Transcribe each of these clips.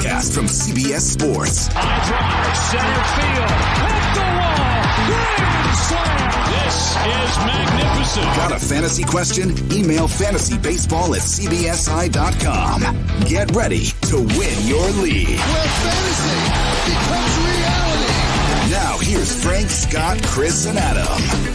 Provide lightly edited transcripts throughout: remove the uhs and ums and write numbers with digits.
podcast from CBS Sports. High drive, center field, hit the wall, grand slam. This is magnificent. Got a fantasy question? Email fantasybaseball@cbsi.com. Get ready to win your league. Where fantasy becomes reality. Now here's Frank, Scott, Chris, and Adam.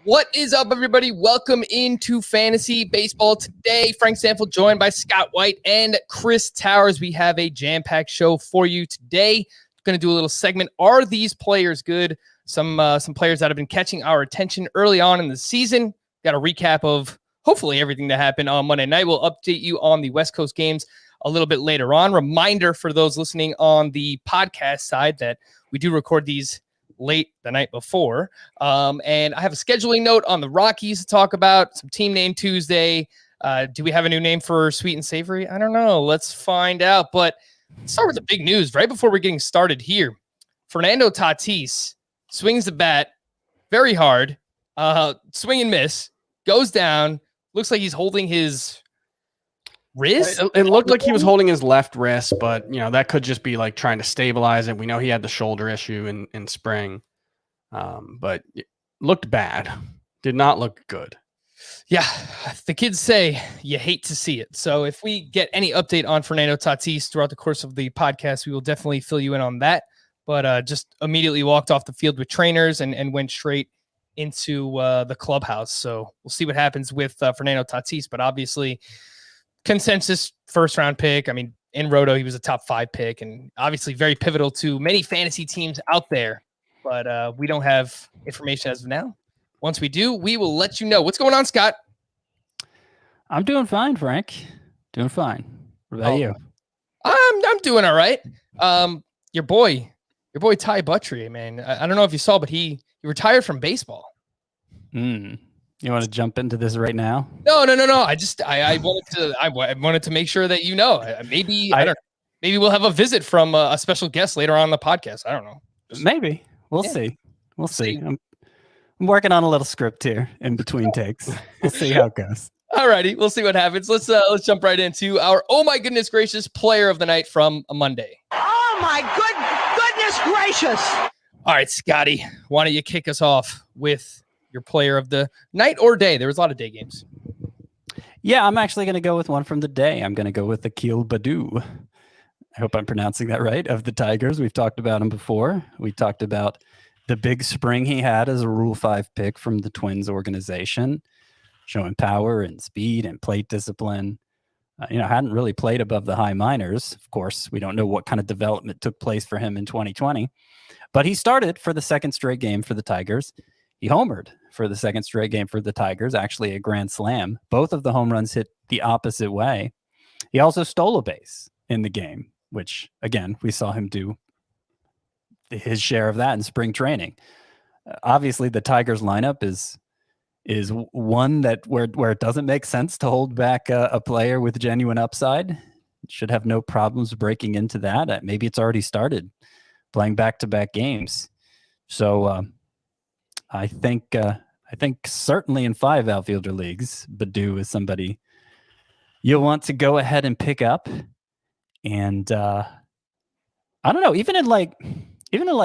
What is up, everybody? Welcome into Fantasy Baseball today. Frank Stanfield joined by Scott White and Chris Towers. We have a jam-packed show for you today. Going to do a little segment. Are these players good? Some players that have been catching our attention early on in the season. Got a recap of hopefully everything that happened on Monday night. We'll update you on the West Coast games a little bit later on. Reminder for those listening on the podcast side that we do record these late the night before. And I have a scheduling note on the Rockies to talk about, some team name Tuesday. Do we have a new name for Sweet and Savory? I don't know. Let's find out. But let's start with the big news right before we're getting started here. Fernando Tatis swings the bat very hard, swing and miss, goes down, looks like he's holding his wrist. It looked like he was holding his left wrist, but that could just be like trying to stabilize it. We know he had the shoulder issue in spring, but it looked bad. Did not look good. Yeah, the kids say you hate to see it. So if we get any update on Fernando Tatis throughout the course of the podcast, we will definitely fill you in on that. But just immediately walked off the field with trainers and went straight into the clubhouse. So we'll see what happens with Fernando Tatis. But obviously, consensus first-round pick. I mean, in Roto, he was a top 5 pick and obviously very pivotal to many fantasy teams out there. But we don't have information as of now. Once we do, we will let you know. What's going on, Scott? I'm doing fine, Frank. Doing fine. What about you? I'm doing all right. Your boy Ty Buttrey, man. I don't know if you saw, but he retired from baseball. You want to jump into this right now? No. I wanted to make sure that you know. Maybe I don't know. Maybe we'll have a visit from a special guest later on in the podcast. I don't know. Maybe we'll see. We'll see. I'm working on a little script here in between takes. We'll see how it goes. All righty, we'll see what happens. Let's jump right into our oh my goodness gracious player of the night from Monday. Oh my goodness gracious! All right, Scotty, why don't you kick us off with your player of the night or day? There was a lot of day games. Yeah, I'm actually going to go with one from the day. I'm going to go with Akil Baddoo. I hope I'm pronouncing that right. Of the Tigers, we've talked about him before. We talked about the big spring he had as a Rule 5 pick from the Twins organization, showing power and speed and plate discipline. Hadn't really played above the high minors. Of course, we don't know what kind of development took place for him in 2020, but he started for the second straight game for the Tigers. He homered for the second straight game for the Tigers, actually a grand slam. Both of the home runs hit the opposite way. He also stole a base in the game, which, again, we saw him do his share of that in spring training. Obviously, the Tigers lineup is one that where it doesn't make sense to hold back a player with genuine upside. Should have no problems breaking into that. Maybe it's already started playing back-to-back games. So I think certainly in 5 outfielder leagues, Baddoo is somebody you'll want to go ahead and pick up. And I don't know, even in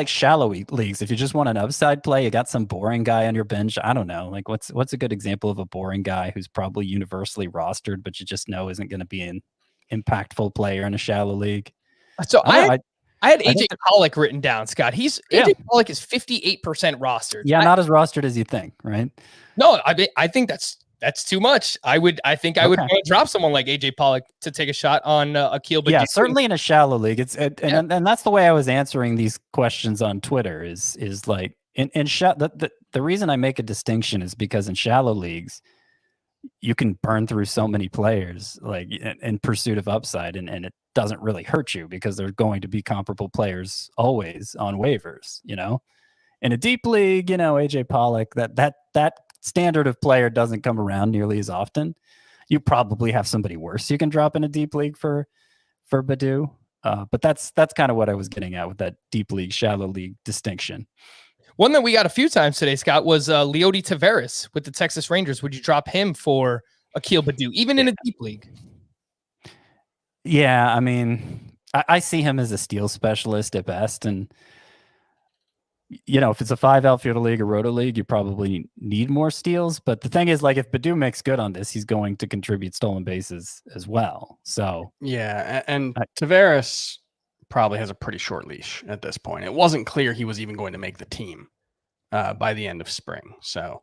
shallow leagues, if you just want an upside play, you got some boring guy on your bench. I don't know. Like what's a good example of a boring guy who's probably universally rostered, but you just know isn't going to be an impactful player in a shallow league? So I had AJ Pollock written down, Scott. AJ Pollock is 58% rostered. Yeah, not as rostered as you think, right? No, I think that's too much. I would want to drop someone like AJ Pollock to take a shot on Akil. Yeah, certainly in a shallow league. And that's the way I was answering these questions on Twitter. Is like the reason I make a distinction is because in shallow leagues, you can burn through so many players like in pursuit of upside, and it doesn't really hurt you because there's going to be comparable players always on waivers. In a deep league, AJ Pollock, that standard of player doesn't come around nearly as often. You probably have somebody worse you can drop in a deep league for Baddoo. But that's kind of what I was getting at with that deep league, shallow league distinction. One that we got a few times today, Scott, was Leody Taveras with the Texas Rangers. Would you drop him for Akil Baddoo, even in a deep league? Yeah, I mean, I see him as a steal specialist at best. And, if it's a 5 outfielder league or roto league, you probably need more steals. But the thing is, like, if Baddoo makes good on this, he's going to contribute stolen bases as well. So, yeah. And Taveras probably has a pretty short leash at this point. It wasn't clear he was even going to make the team by the end of spring. So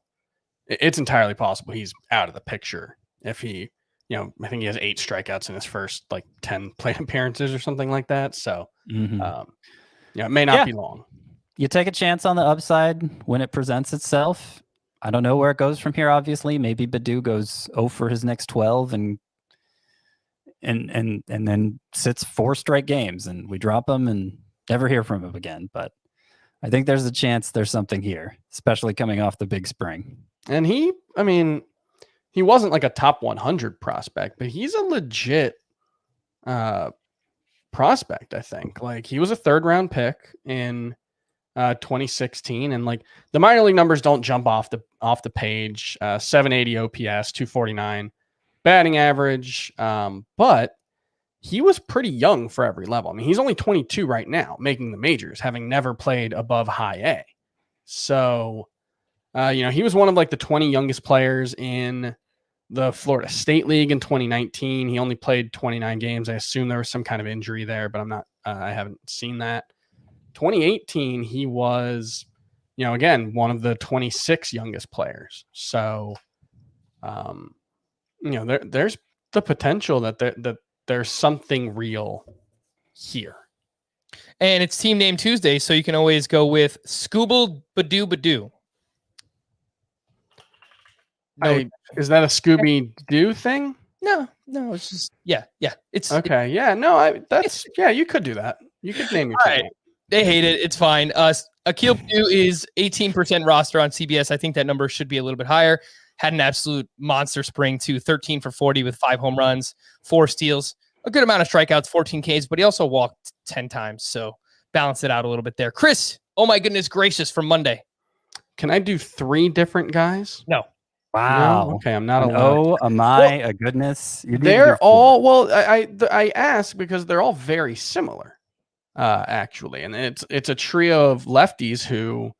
it's entirely possible he's out of the picture if he, I think he has 8 strikeouts in his first 10 plate appearances or something like that. So, it may not be long. You take a chance on the upside when it presents itself. I don't know where it goes from here, obviously. Maybe Baddoo goes 0 for his next 12 and then sits 4 straight games and we drop him and never hear from him again. But I think there's a chance there's something here, especially coming off the big spring. And he wasn't like a top 100 prospect, but he's a legit prospect, I think. Like, he was a 3rd round pick in 2016, and the minor league numbers don't jump off the page. 780 OPS, 249 batting average, but he was pretty young for every level. I mean, he's only 22 right now, making the majors, having never played above high A. So, he was one of the 20 youngest players in the Florida State League in 2019. He only played 29 games. I assume there was some kind of injury there, but I haven't seen that. 2018, he was, again, one of the 26 youngest players. So, there's the potential that there's something real here. And it's Team Name Tuesday, so you can always go with Scooble Baddoo Baddoo. Is that a Scooby-Doo thing? No, it's just yeah. It's okay. You could do that. You could name your team. Right. They hate it. It's fine. Akil Baddoo is 18% roster on CBS. I think that number should be a little bit higher. Had an absolute monster spring too. 13 for 40 with 5 home runs, 4 steals, a good amount of strikeouts, 14 Ks, but he also walked 10 times. So balance it out a little bit there. Chris, oh my goodness gracious, from Monday. Can I do 3 different guys? No. Wow. No? Okay, I'm not allowed. Oh, my goodness. They're all, well, I ask because they're all very similar, actually. And it's a trio of lefties who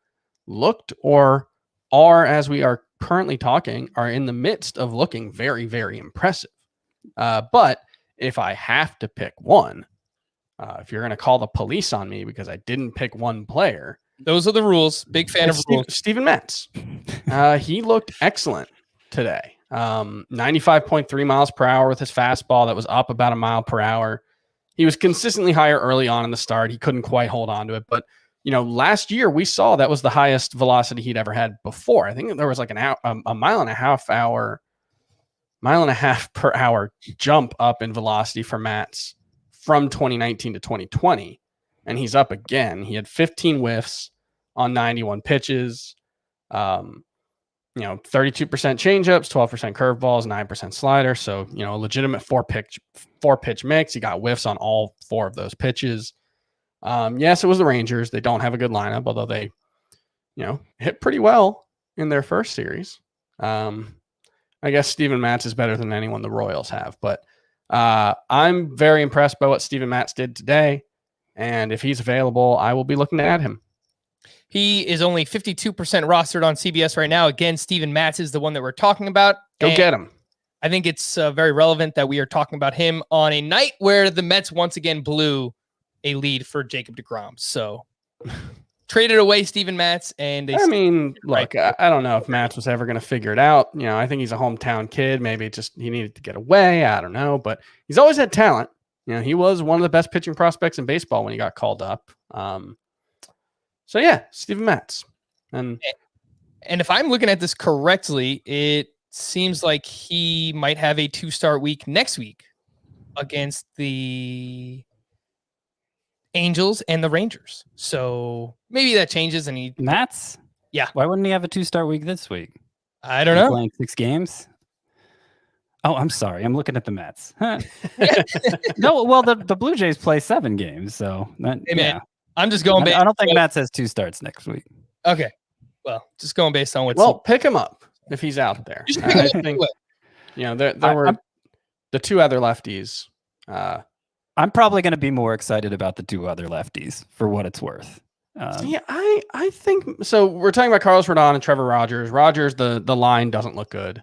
looked or are, as we are currently talking, are in the midst of looking very, very impressive. But if I have to pick one, if you're going to call the police on me because I didn't pick one player, those are the rules. Big fan of rules. Steven Matz. He looked excellent today. 95.3 miles per hour with his fastball that was up about a mile per hour. He was consistently higher early on in the start. He couldn't quite hold on to it. But, last year we saw that was the highest velocity he'd ever had before. I think there was like a mile and a half per hour jump up in velocity for Matz from 2019 to 2020. And he's up again. He had 15 whiffs on 91 pitches, 32% changeups, 12% curveballs, 9% slider. So, a legitimate four pitch mix. He got whiffs on all 4 of those pitches. Yes, it was the Rangers. They don't have a good lineup, although they, hit pretty well in their first series. I guess Steven Matz is better than anyone the Royals have, but I'm very impressed by what Steven Matz did today. And if he's available, I will be looking to add him. He is only 52% rostered on CBS right now. Again, Steven Matz is the one that we're talking about. Go get him. I think it's very relevant that we are talking about him on a night where the Mets once again blew a lead for Jacob deGrom. So traded away Steven Matz. And I don't know if Matz was ever going to figure it out. I think he's a hometown kid. Maybe he needed to get away. I don't know. But he's always had talent. He was one of the best pitching prospects in baseball when he got called up. Steven Matz. And if I'm looking at this correctly, it seems like he might have a 2-start week next week against the Angels and the Rangers. So maybe that changes. And Matz? Yeah. Why wouldn't he have a 2-start week this week? I don't know. Playing 6 games? Oh, I'm sorry. I'm looking at the Mets. No, well, the Blue Jays play 7 games, so that, Hey, man, yeah. I'm just going. I don't think Mets has 2 starts next week. Okay, well, just going based on what's. Well, pick him up if he's out there. You should pick him I up think anyway. there were the 2 other lefties. I'm probably going to be more excited about the 2 other lefties for what it's worth. Yeah, I think so. We're talking about Carlos Rodon and Trevor Rogers. Rogers, the line doesn't look good,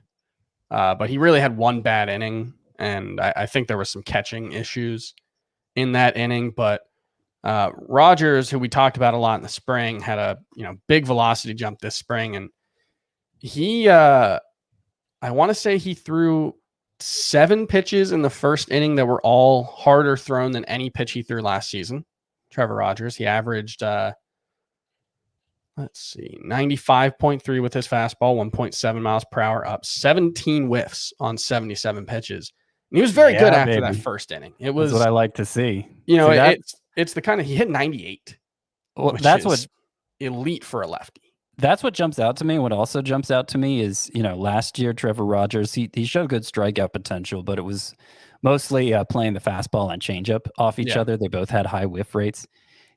but he really had 1 bad inning, and I think there was some catching issues in that inning. But Rogers, who we talked about a lot in the spring, had a big velocity jump this spring, and he I want to say he threw 7 pitches in the first inning that were all harder thrown than any pitch he threw last season. Trevor Rogers, he averaged 95.3 with his fastball, 1.7 miles per hour, up 17 whiffs on 77 pitches. And he was very good after that first inning. It was That's what I like to see. It's the kind of, he hit 98. Well, that's what elite for a lefty. That's what jumps out to me. What also jumps out to me is, last year, Trevor Rogers, he showed good strikeout potential, but it was mostly playing the fastball and changeup off each other. They both had high whiff rates.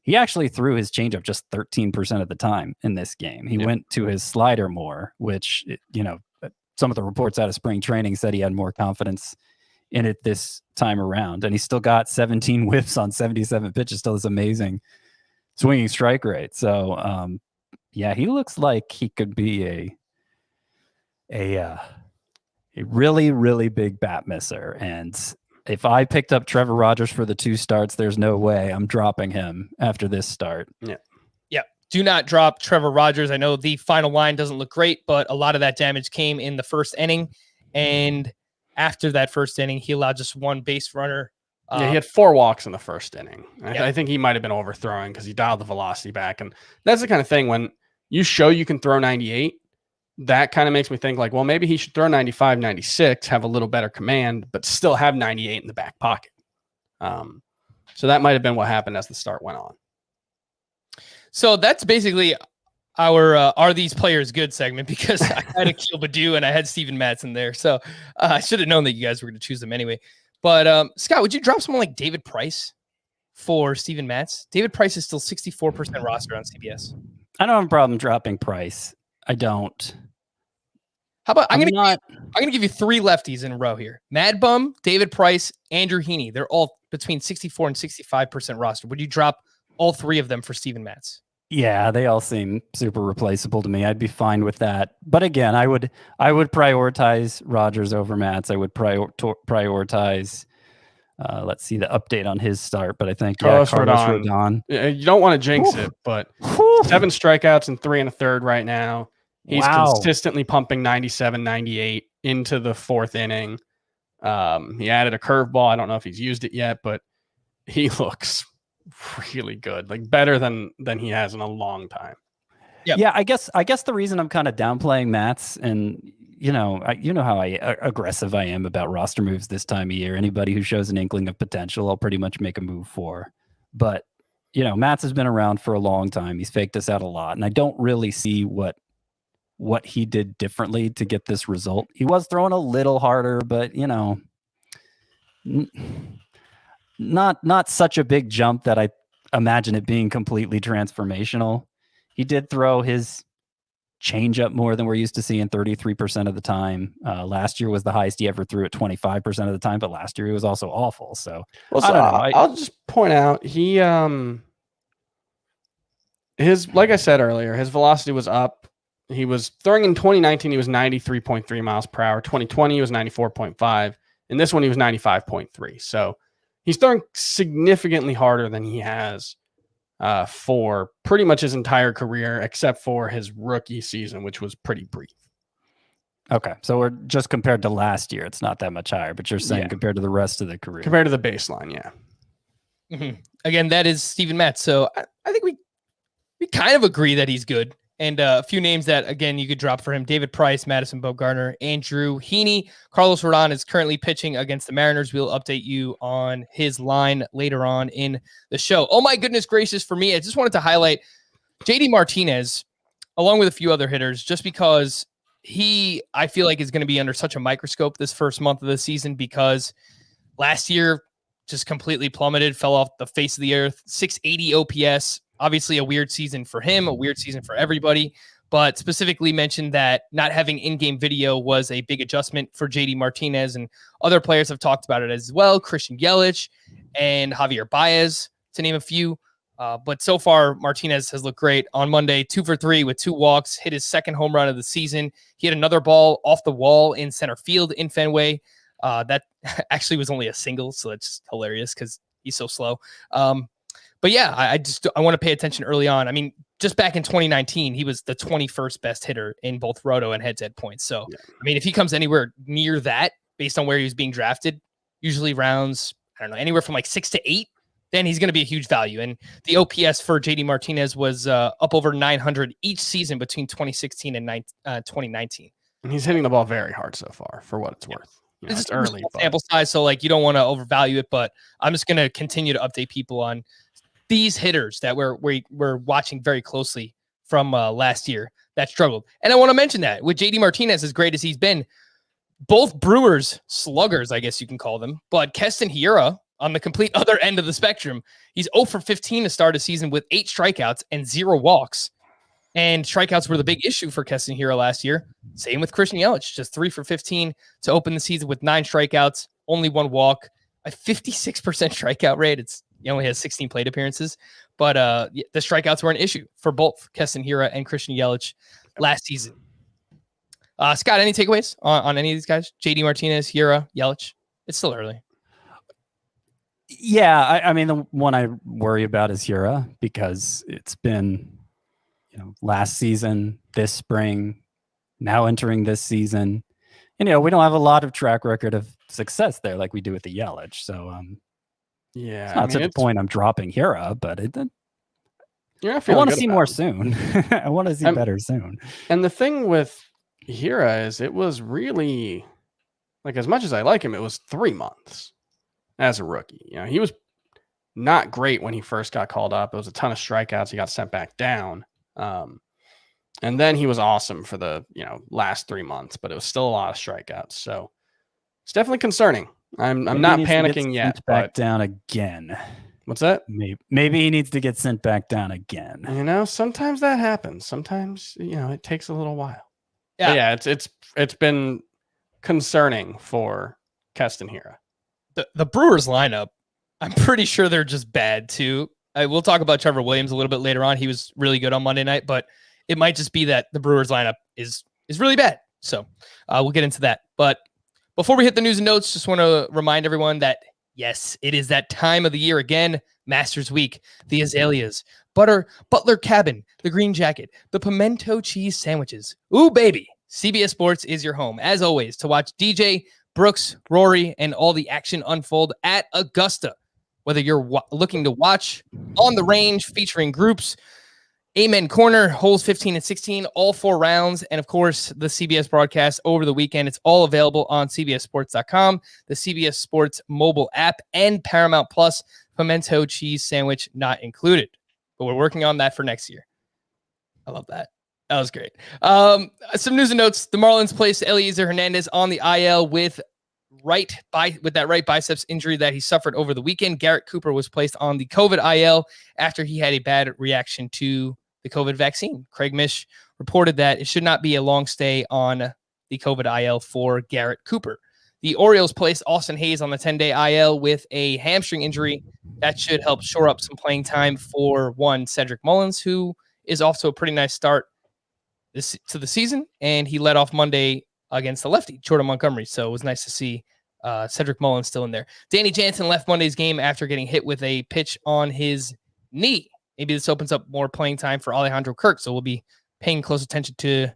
He actually threw his changeup just 13% of the time in this game. He went to his slider more, which, some of the reports out of spring training said he had more confidence in it this time around. And he still got 17 whiffs on 77 pitches, still this amazing swinging strike rate. So, yeah, he looks like he could be a really, really big bat misser. And if I picked up Trevor Rogers for the 2 starts, there's no way I'm dropping him after this start. Yeah. Do not drop Trevor Rogers. I know the final line doesn't look great, but a lot of that damage came in the first inning. And after that first inning, he allowed just 1 base runner. He had 4 walks in the first inning. I think he might have been overthrowing because he dialed the velocity back. And that's the kind of thing when you show you can throw 98, that kind of makes me think like, well, maybe he should throw 95, 96, have a little better command, but still have 98 in the back pocket. So that might have been what happened as the start went on. So that's basically our Are These Players Good segment, because I had Akil Baddoo and I had Steven Matz in there. So I should have known that you guys were going to choose them anyway. But Scott, would you drop someone like David Price for Steven Matz? David Price is still 64% roster on CBS. I don't have a problem dropping Price. I don't. How about I'm gonna give you 3 lefties in a row here: Mad Bum, David Price, Andrew Heaney. They're all between 64 and 65% roster. Would you drop all 3 of them for Steven Matz? Yeah, they all seem super replaceable to me. I'd be fine with that. But again, I would prioritize Rogers over Matz. I would prioritize. Let's see the update on his start, but I think Carlos Rodon. You don't want to jinx it, but 7 strikeouts and 3 1/3 right now. He's consistently pumping 97, 98 into the 4th inning. He added a curveball. I don't know if he's used it yet, but he looks really good, like better than he has in a long time. Yep. Yeah, I guess the reason I'm kind of downplaying Matz, and you know how aggressive I am about roster moves this time of year. Anybody who shows an inkling of potential, I'll pretty much make a move for. But Matz has been around for a long time. He's faked us out a lot, and I don't really see what he did differently to get this result. He was throwing a little harder, but not such a big jump that I imagine it being completely transformational. He did throw his changeup more than we're used to seeing 33% of the time. Last year was the highest he ever threw at 25% of the time, but last year he was also awful. So, I don't know. I'll just point out he like I said earlier, his velocity was up. He was throwing in 2019, he was 93.3 miles per hour. 2020, he was 94.5. And this one, he was 95.3. So he's throwing significantly harder than he has for pretty much his entire career, except for his rookie season, which was pretty brief. Okay. So we're just compared to last year. It's not that much higher, but you're saying compared to the rest of the career. Compared to the baseline, yeah. Mm-hmm. Again, that is Steven Matz. So I think we kind of agree that he's good. And a few names that, again, you could drop for him: David Price, Madison Bumgarner, Andrew Heaney. Carlos Rodon is currently pitching against the Mariners. We'll update you on his line later on in the show. Oh, my goodness gracious, for me, I just wanted to highlight JD Martinez, along with a few other hitters, just because I feel like is going to be under such a microscope this first month of the season because last year just completely plummeted, fell off the face of the earth, 680 OPS, obviously a weird season for him, a weird season for everybody, but specifically mentioned that not having in-game video was a big adjustment for JD Martinez, and other players have talked about it as well, Christian Yelich and Javier Baez, to name a few. But so far, Martinez has looked great. On Monday, 2 for 3 with 2 walks, hit his second home run of the season. He had another ball off the wall in center field in Fenway. That actually was only a single, so that's hilarious because he's so slow. But yeah, I want to pay attention early on. I mean, just back in 2019, he was the 21st best hitter in both roto and head-to-head points. So, yeah. I mean, if he comes anywhere near that, based on where he was being drafted, usually rounds, I don't know, anywhere from like 6 to 8, then he's going to be a huge value. And the OPS for JD Martinez was up over 900 each season between 2016 and 2019. And he's hitting the ball very hard so far for what it's worth. You know, it's early sample size, so like you don't want to overvalue it, but I'm just going to continue to update people on these hitters that we're watching very closely from last year that struggled. And I want to mention that with JD Martinez, as great as he's been, both Brewers sluggers, I guess you can call them, but Keston Hiura on the complete other end of the spectrum, he's 0 for 15 to start a season with 8 strikeouts and 0 walks. And strikeouts were the big issue for Keston Hiura last year. Same with Christian Yelich, just 3 for 15 to open the season with 9 strikeouts, only 1 walk, a 56% strikeout rate. He only has 16 plate appearances, but the strikeouts were an issue for both Keston Hiura and Christian Yelich last season. Scott, any takeaways on any of these guys? JD Martinez, Hiura, Yelich? It's still early. Yeah, I mean, the one I worry about is Hiura because it's been, last season, this spring, now entering this season. And, we don't have a lot of track record of success there like we do with the Yelich. So, yeah, it's not to the point I'm dropping Hiura, but I want to see more soon. I want to see better soon. And the thing with Hiura is it was really, like, as much as I like him, it was 3 months as a rookie. He was not great when he first got called up. It was a ton of strikeouts. He got sent back down. And then he was awesome for the, last 3 months, but it was still a lot of strikeouts. So it's definitely concerning. I'm not panicking yet. Back down again. What's that? Maybe he needs to get sent back down again. Sometimes that happens. Sometimes, it takes a little while. Yeah. But yeah, it's been concerning for Keston Hiura. The Brewers lineup, I'm pretty sure they're just bad too. We'll talk about Trevor Williams a little bit later on. He was really good on Monday night, but it might just be that the Brewers lineup is really bad. So we'll get into that. But before we hit the news and notes, just want to remind everyone that, yes, it is that time of the year again, Masters Week, the azaleas, Butler Cabin, the green jacket, the pimento cheese sandwiches. Ooh, baby. CBS Sports is your home, as always, to watch DJ, Brooks, Rory, and all the action unfold at Augusta. Whether you're looking to watch on the range featuring groups, Amen Corner, holes 15 and 16, all 4 rounds, and of course, the CBS broadcast over the weekend. It's all available on CBSSports.com, the CBS Sports mobile app, and Paramount Plus, pimento cheese sandwich not included. But we're working on that for next year. I love that. That was great. Some news and notes. The Marlins placed Elieser Hernandez on the IL with that right biceps injury that he suffered over the weekend. Garrett Cooper was placed on the COVID IL after he had a bad reaction to the COVID vaccine. Craig Mish reported that it should not be a long stay on the COVID IL for Garrett Cooper. The Orioles placed Austin Hayes on the 10-day IL with a hamstring injury that should help shore up some playing time for one Cedric Mullins, who is off to a pretty nice start to the season, and he led off Monday against the lefty, Jordan Montgomery. So it was nice to see Cedric Mullins still in there. Danny Jansen left Monday's game after getting hit with a pitch on his knee. Maybe this opens up more playing time for Alejandro Kirk, so we'll be paying close attention to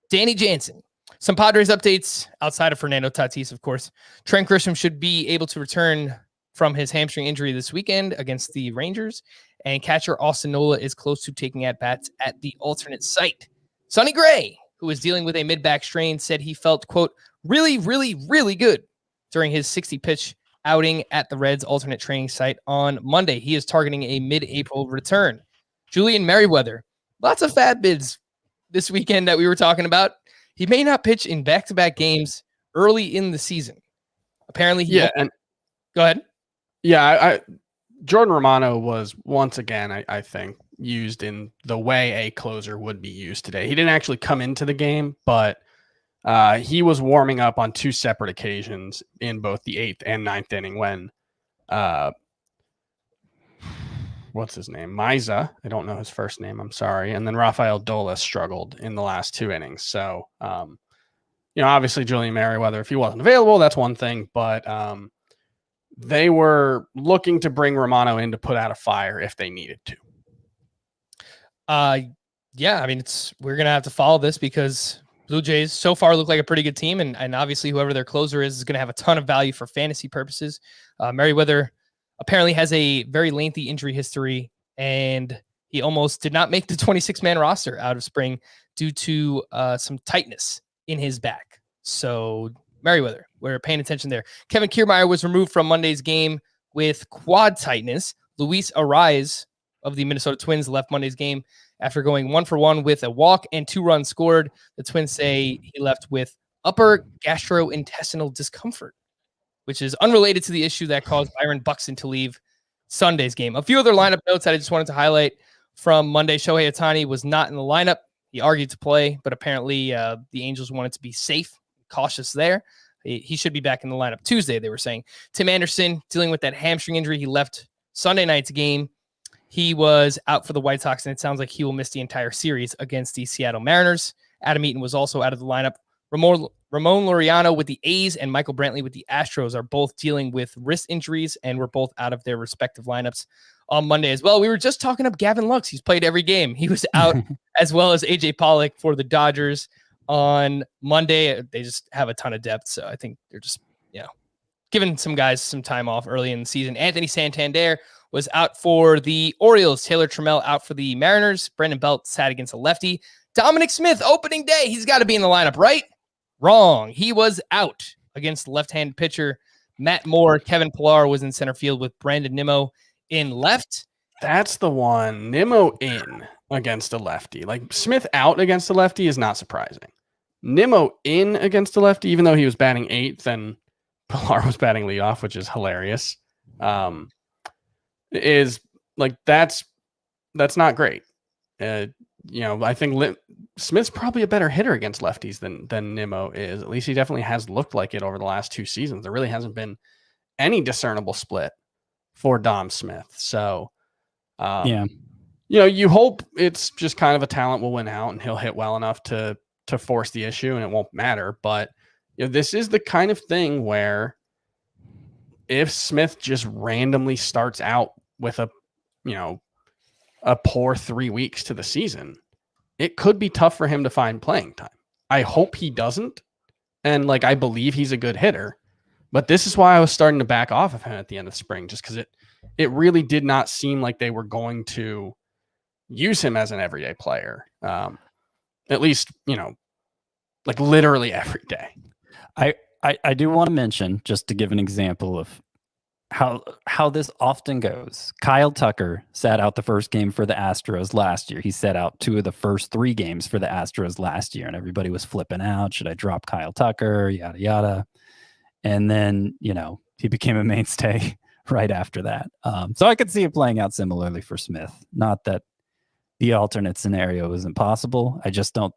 Danny Jansen. Some Padres updates outside of Fernando Tatis, of course. Trent Grisham should be able to return from his hamstring injury this weekend against the Rangers, and catcher Austin Nola is close to taking at-bats at the alternate site. Sonny Gray, who is dealing with a mid-back strain, said he felt, quote, really, really, really good during his 60-pitch outing at the Reds' alternate training site on Monday. He is targeting a mid-April return. Julian Merriweather, lots of fat bids this weekend that we were talking about. he may not pitch in back-to-back games early in the season. Apparently, go ahead. Yeah, Jordan Romano was once again, I think, used in the way a closer would be used today. He didn't actually come into the game, but he was warming up on 2 separate occasions in both the 8th and 9th inning when what's his name? Miza. I don't know his first name. I'm sorry. And then Rafael Dola struggled in the last 2 innings. So, obviously Julian Merriweather, if he wasn't available, that's one thing, but they were looking to bring Romano in to put out a fire if they needed to. Yeah, I mean, we're going to have to follow this because Blue Jays so far look like a pretty good team. And obviously whoever their closer is going to have a ton of value for fantasy purposes. Merriweather apparently has a very lengthy injury history, and he almost did not make the 26-man roster out of spring due to some tightness in his back. So Merriweather, we're paying attention there. Kevin Kiermaier was removed from Monday's game with quad tightness. Luis Arraez of the Minnesota Twins left Monday's game after going 1-for-1 with a walk and 2 runs scored. The Twins say he left with upper gastrointestinal discomfort, which is unrelated to the issue that caused Byron Buxton to leave Sunday's game. A few other lineup notes that I just wanted to highlight from Monday. Shohei Ohtani was not in the lineup. He argued to play, but apparently the Angels wanted to be safe, cautious there. He should be back in the lineup Tuesday, they were saying. Tim Anderson, dealing with that hamstring injury. He left Sunday night's game. He was out for the White Sox, and it sounds like he will miss the entire series against the Seattle Mariners. Adam Eaton was also out of the lineup. Ramon Laureano with the A's and Michael Brantley with the Astros are both dealing with wrist injuries and were both out of their respective lineups on Monday as well. We were just talking up Gavin Lux. He's played every game. He was out as well as AJ Pollock for the Dodgers on Monday. They just have a ton of depth. So I think they're just, giving some guys some time off early in the season. Anthony Santander was out for the Orioles. Taylor Trammell out for the Mariners. Brandon Belt sat against a lefty. Dominic Smith, opening day. He's got to be in the lineup, right? Wrong. He was out against left-handed pitcher Matt Moore. Kevin Pillar was in center field with Brandon Nimmo in left. That's the one. Nimmo in against a lefty. Like Smith out against a lefty is not surprising. Nimmo in against a lefty, even though he was batting 8th and Pillar was batting leadoff, which is hilarious. Is like that's not great. I think Smith's probably a better hitter against lefties than Nimmo is. At least he definitely has looked like it over the last 2 seasons. There really hasn't been any discernible split for Dom Smith. So, you hope it's just kind of a talent will win out and he'll hit well enough to force the issue and it won't matter. But this is the kind of thing where if Smith just randomly starts out with a poor 3 weeks to the season, it could be tough for him to find playing time. I hope he doesn't. And I believe he's a good hitter, but this is why I was starting to back off of him at the end of spring, just because it really did not seem like they were going to use him as an everyday player. At least, literally every day. I do want to mention, just to give an example of how this often goes. Kyle Tucker sat out the first game for the Astros last year. He sat out 2 of the first 3 games for the Astros last year, and everybody was flipping out. Should I drop Kyle Tucker? Yada, yada. And then, he became a mainstay right after that. So I could see it playing out similarly for Smith. Not that the alternate scenario isn't possible. I just don't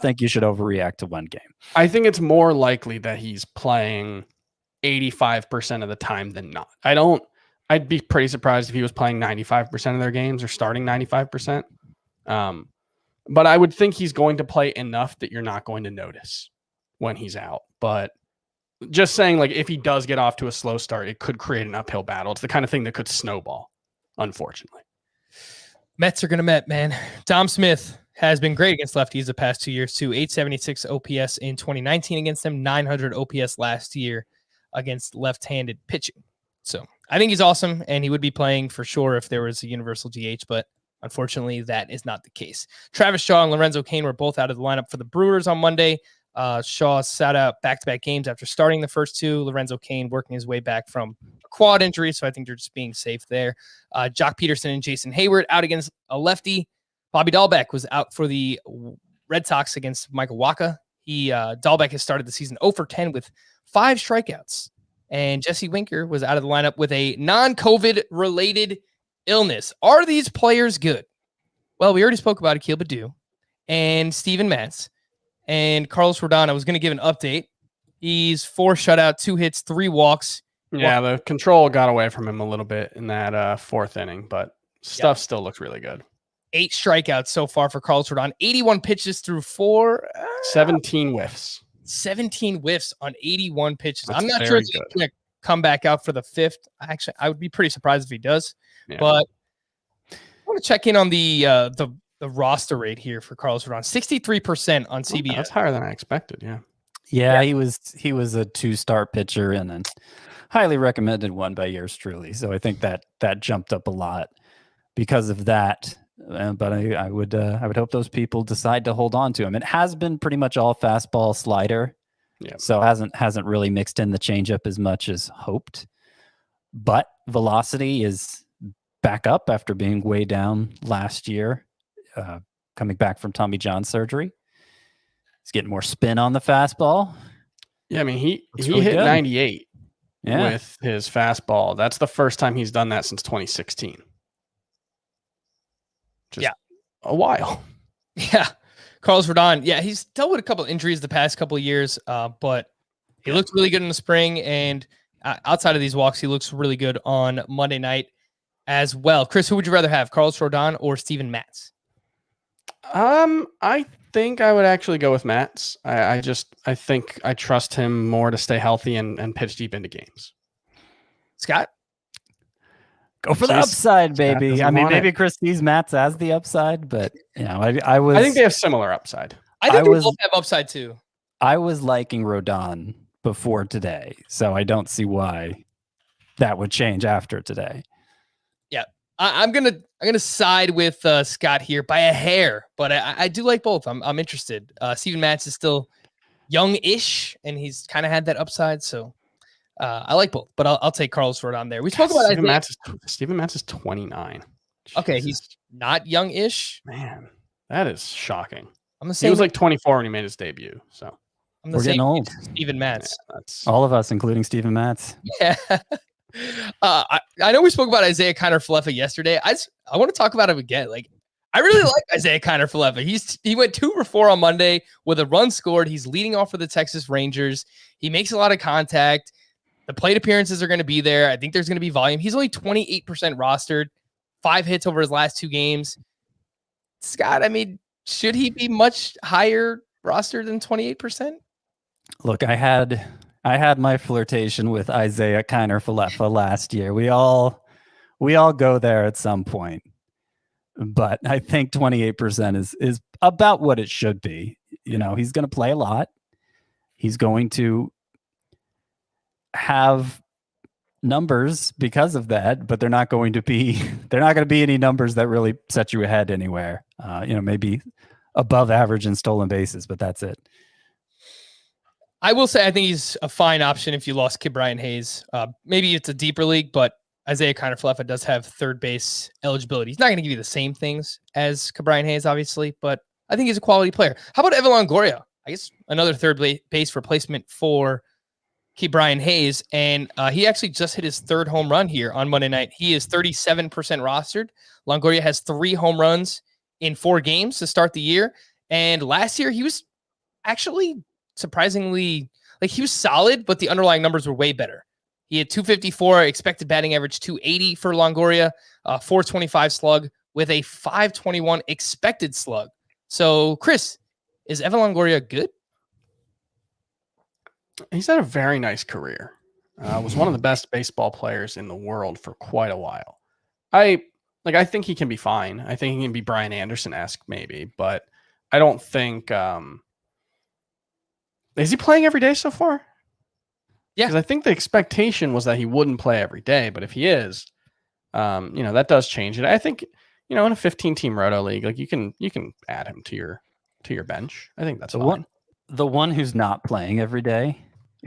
think you should overreact to one game. I think it's more likely that he's playing 85% of the time than not. I'd be pretty surprised if he was playing 95% of their games or starting 95%. But I would think he's going to play enough that you're not going to notice when he's out. But just saying, if he does get off to a slow start, it could create an uphill battle. It's the kind of thing that could snowball, unfortunately. Mets are going to Met, man. Dom Smith has been great against lefties the past 2 years, too. 876 OPS in 2019 against them, 900 OPS last year against left-handed pitching. So I think he's awesome, and he would be playing for sure if there was a universal DH, but unfortunately that is not the case. Travis Shaw and Lorenzo Caine were both out of the lineup for the Brewers on Monday. Shaw sat out back-to-back games after starting the first 2. Lorenzo Caine working his way back from a quad injury, so I think they're just being safe there. Jock Peterson and Jason Hayward out against a lefty. Bobby Dahlbeck was out for the Red Sox against Michael Wacha. Dahlbeck has started the season 0 for 10 with 5 strikeouts. And Jesse Winker was out of the lineup with a non-COVID related illness. Are these players good? Well, we already spoke about Akil Baddoo and Steven Matz and Carlos Rodon. I was going to give an update. He's 4 shutout, 2 hits, 3 walks. Yeah, the control got away from him a little bit in that 4th inning, but stuff still looks really good. 8 strikeouts so far for Carlos Rodon. 81 pitches through 17 whiffs. 17 whiffs on 81 pitches. That's I'm not sure if he's going to come back out for the 5th. Actually, I would be pretty surprised if he does. Yeah. But I want to check in on the roster rate here for Carlos Rodon. 63% on CBS. That's higher than I expected. Yeah. Yeah, he was a 2-star pitcher and a highly recommended one by yours truly. So I think that jumped up a lot because of that. But I would hope those people decide to hold on to him. It has been pretty much all fastball slider. Yeah. So hasn't really mixed in the changeup as much as hoped. But velocity is back up after being way down last year, coming back from Tommy John surgery. He's getting more spin on the fastball. Yeah, I mean he really hit good. 98 with his fastball. That's the first time he's done that since 2016. Just a while. Yeah. Carlos Rodon. Yeah, he's dealt with a couple of injuries the past couple of years, but he looked really good in the spring. And outside of these walks, he looks really good on Monday night as well. Chris, who would you rather have, Carlos Rodon or Steven Matz? I think I would actually go with Matz. I think I trust him more to stay healthy and pitch deep into games. Scott? Go for the upside, baby. I mean, maybe Chris sees Matz as the upside, but I think they have similar upside. I think they both have upside too. I was liking Rodon before today, so I don't see why that would change after today. Yeah, I'm gonna side with Scott here by a hair, but I do like both. I'm interested. Steven Matz is still young-ish, and he's kind of had that upside, so. I like both, but I'll take Carlos Rodon there. We spoke about Steven Matz is 29. Okay, Jesus. he's not young-ish. Man, that is shocking. He was like 24 when he made his debut. So we're getting old. Steven Matz. Yeah, that's all of us, including Steven Matz. Yeah. I know we spoke about Isaiah Kiner-Falefa yesterday. I want to talk about him again. Like, I really like Isaiah Kiner-Falefa. He went 2 for 4 on Monday with a run scored. He's leading off for the Texas Rangers. He makes a lot of contact. The plate appearances are going to be there. I think there's going to be volume. He's only 28% rostered, 5 hits over his last 2 games. Scott, I mean, should he be much higher rostered than 28%? Look, I had my flirtation with Isaiah Kiner-Falefa last year. We all go there at some point, but I think 28% is about what it should be. He's going to play a lot. He's going to have numbers because of that, but they're not going to be any numbers that really set you ahead anywhere. Maybe above average in stolen bases, but that's it. I will say I think he's a fine option if you lost Ke'Bryan Hayes. Maybe it's a deeper league, but Isaiah Kiner-Falefa does have third base eligibility. He's not going to give you the same things as Ke'Bryan Hayes, obviously, but I think he's a quality player. How about Evan Longoria? I guess another third base replacement for Ke'Bryan Hayes, and he actually just hit his 3rd home run here on Monday night. He is 37% rostered. Longoria has 3 home runs in 4 games to start the year, and last year he was actually surprisingly, he was solid, but the underlying numbers were way better. He had 254 expected batting average, 280 for Longoria, 425 slug with a 521 expected slug. So, Chris, is Evan Longoria good? He's had a very nice career. Was one of the best baseball players in the world for quite a while. I think he can be fine. I think he can be Brian Anderson-esque maybe, but I don't think is he playing every day so far? Yeah, because I think the expectation was that he wouldn't play every day, but if he is, that does change it. I think in a 15-team roto league, you can add him to your bench. I think that's fine. The one who's not playing every day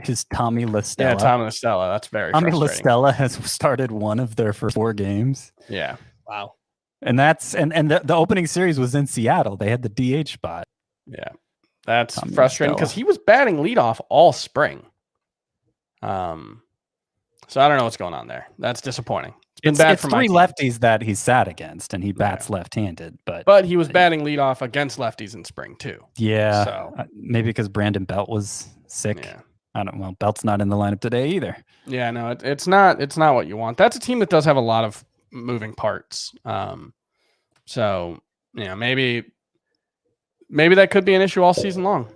is Tommy La Stella. Yeah, Tommy La Stella. That's very frustrating. La Stella has started one of their first 4 games. Yeah. Wow. And that's and the opening series was in Seattle. They had the DH spot. Yeah, that's Tommy frustrating because he was batting leadoff all spring. So I don't know what's going on there. That's disappointing. It's been bad for my three team. lefties that he's sat against, and he bats left-handed. But he was batting leadoff against lefties in spring too. Yeah, So maybe because Brandon Belt was sick. yeah. I don't. Well, Belt's not in the lineup today either. Yeah, no, it's not what you want. That's a team that does have a lot of moving parts. So maybe that could be an issue all season long.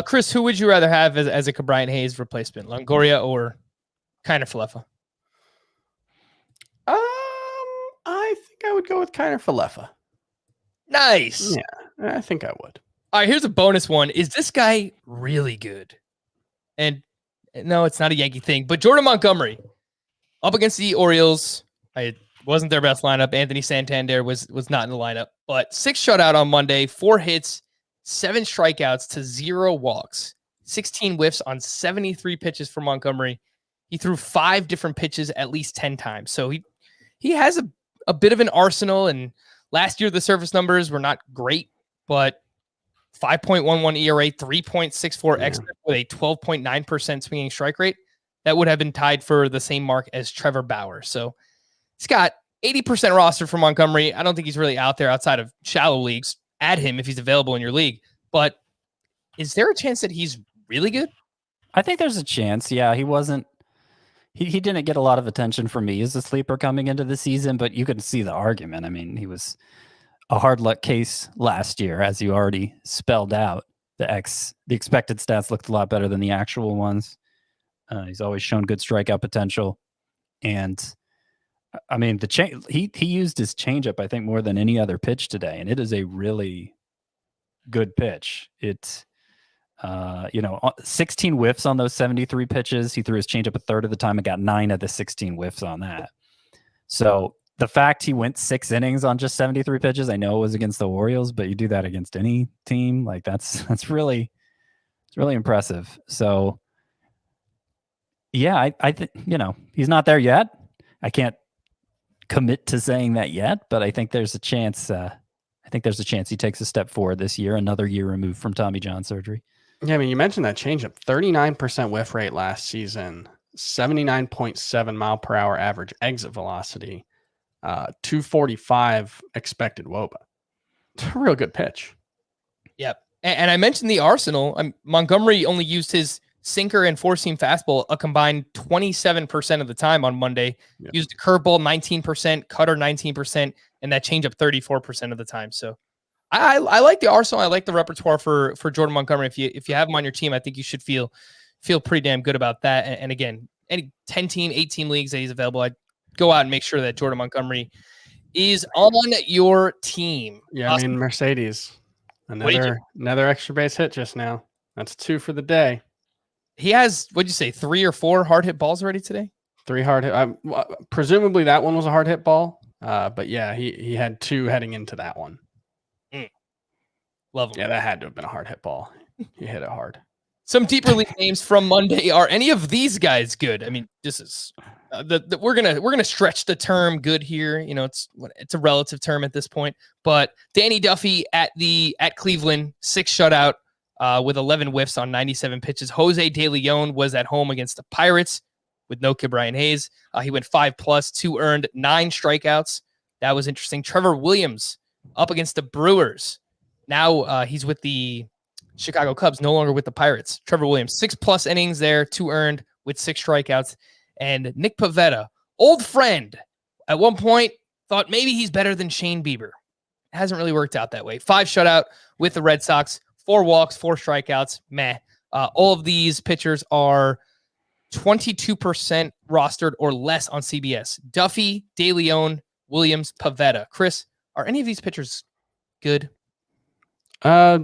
Chris, who would you rather have as a Brian Hayes replacement, Longoria or Caine Falefa? I think I would go with Caine Falefa. Nice. Yeah, I think I would. All right, here's a bonus one. Is this guy really good? And no, it's not a Yankee thing, but Jordan Montgomery up against the Orioles. It wasn't their best lineup. Anthony Santander was not in the lineup, but 6 shutout on Monday, 4 hits, 7 strikeouts to 0 walks, 16 whiffs on 73 pitches for Montgomery. He threw 5 different pitches at least 10 times. So he has a bit of an arsenal, and last year the surface numbers were not great, but 5.11 ERA, 3.64 xFIP with a 12.9% swinging strike rate. That would have been tied for the same mark as Trevor Bauer. So he's got 80% roster for Montgomery. I don't think he's really out there outside of shallow leagues. Add him if he's available in your league. But is there a chance that he's really good? I think there's a chance. Yeah, he wasn't. He didn't get a lot of attention from me as a sleeper coming into the season, but you could see the argument. I mean, he was a hard luck case last year, as you already spelled out. The expected stats looked a lot better than the actual ones. He's always shown good strikeout potential, and I mean he used his changeup I think more than any other pitch today, and it is a really good pitch. It's 16 whiffs on those 73 pitches. He threw his changeup a third of the time and got 9 of the 16 whiffs on that. So the fact he went 6 innings on just 73 pitches, I know it was against the Orioles, but you do that against any team, like that's really, it's really impressive. So yeah, I think, he's not there yet. I can't commit to saying that yet, but I think there's a chance. I think there's a chance he takes a step forward this year, another year removed from Tommy John surgery. Yeah, I mean, you mentioned that changeup, 39% whiff rate last season, 79.7 mile per hour average exit velocity, 245 expected WOBA. It's a real good pitch. Yep. And I mentioned the arsenal. Montgomery only used his sinker and 4-seam fastball a combined 27% of the time on Monday. Yeah. Used a curveball 19%, cutter 19%, and that changeup 34% of the time. So I like the arsenal. I like the repertoire for Jordan Montgomery. If you have him on your team, I think you should feel pretty damn good about that. And again, any 10-team, 8-team leagues that he's available, I'd go out and make sure that Jordan Montgomery is on your team. Yeah, I mean, Mercedes, another extra base hit just now. That's 2 for the day. He has, what'd you say, 3 or 4 hard hit balls already today? 3 hard hit. Presumably that one was a hard hit ball. But yeah, he had 2 heading into that one. Love him. Yeah, that had to have been a hard hit ball. He hit it hard. Some deeper league names from Monday. Are any of these guys good? I mean, this is we're gonna stretch the term good here. It's a relative term at this point. But Danny Duffy at Cleveland, 6 shutout with 11 whiffs on 97 pitches. Jose De Leon was at home against the Pirates with no Brian Hayes. He went 5+, 2 earned, 9 strikeouts. That was interesting. Trevor Williams up against the Brewers. Now he's with the Chicago Cubs, no longer with the Pirates. Trevor Williams, 6+ innings there, 2 earned with 6 strikeouts. And Nick Pivetta, old friend, at one point thought maybe he's better than Shane Bieber. It hasn't really worked out that way. 5 shutout with the Red Sox, 4 walks, 4 strikeouts. Meh. All of these pitchers are 22% rostered or less on CBS. Duffy, De Leon, Williams, Pivetta. Chris, are any of these pitchers good? I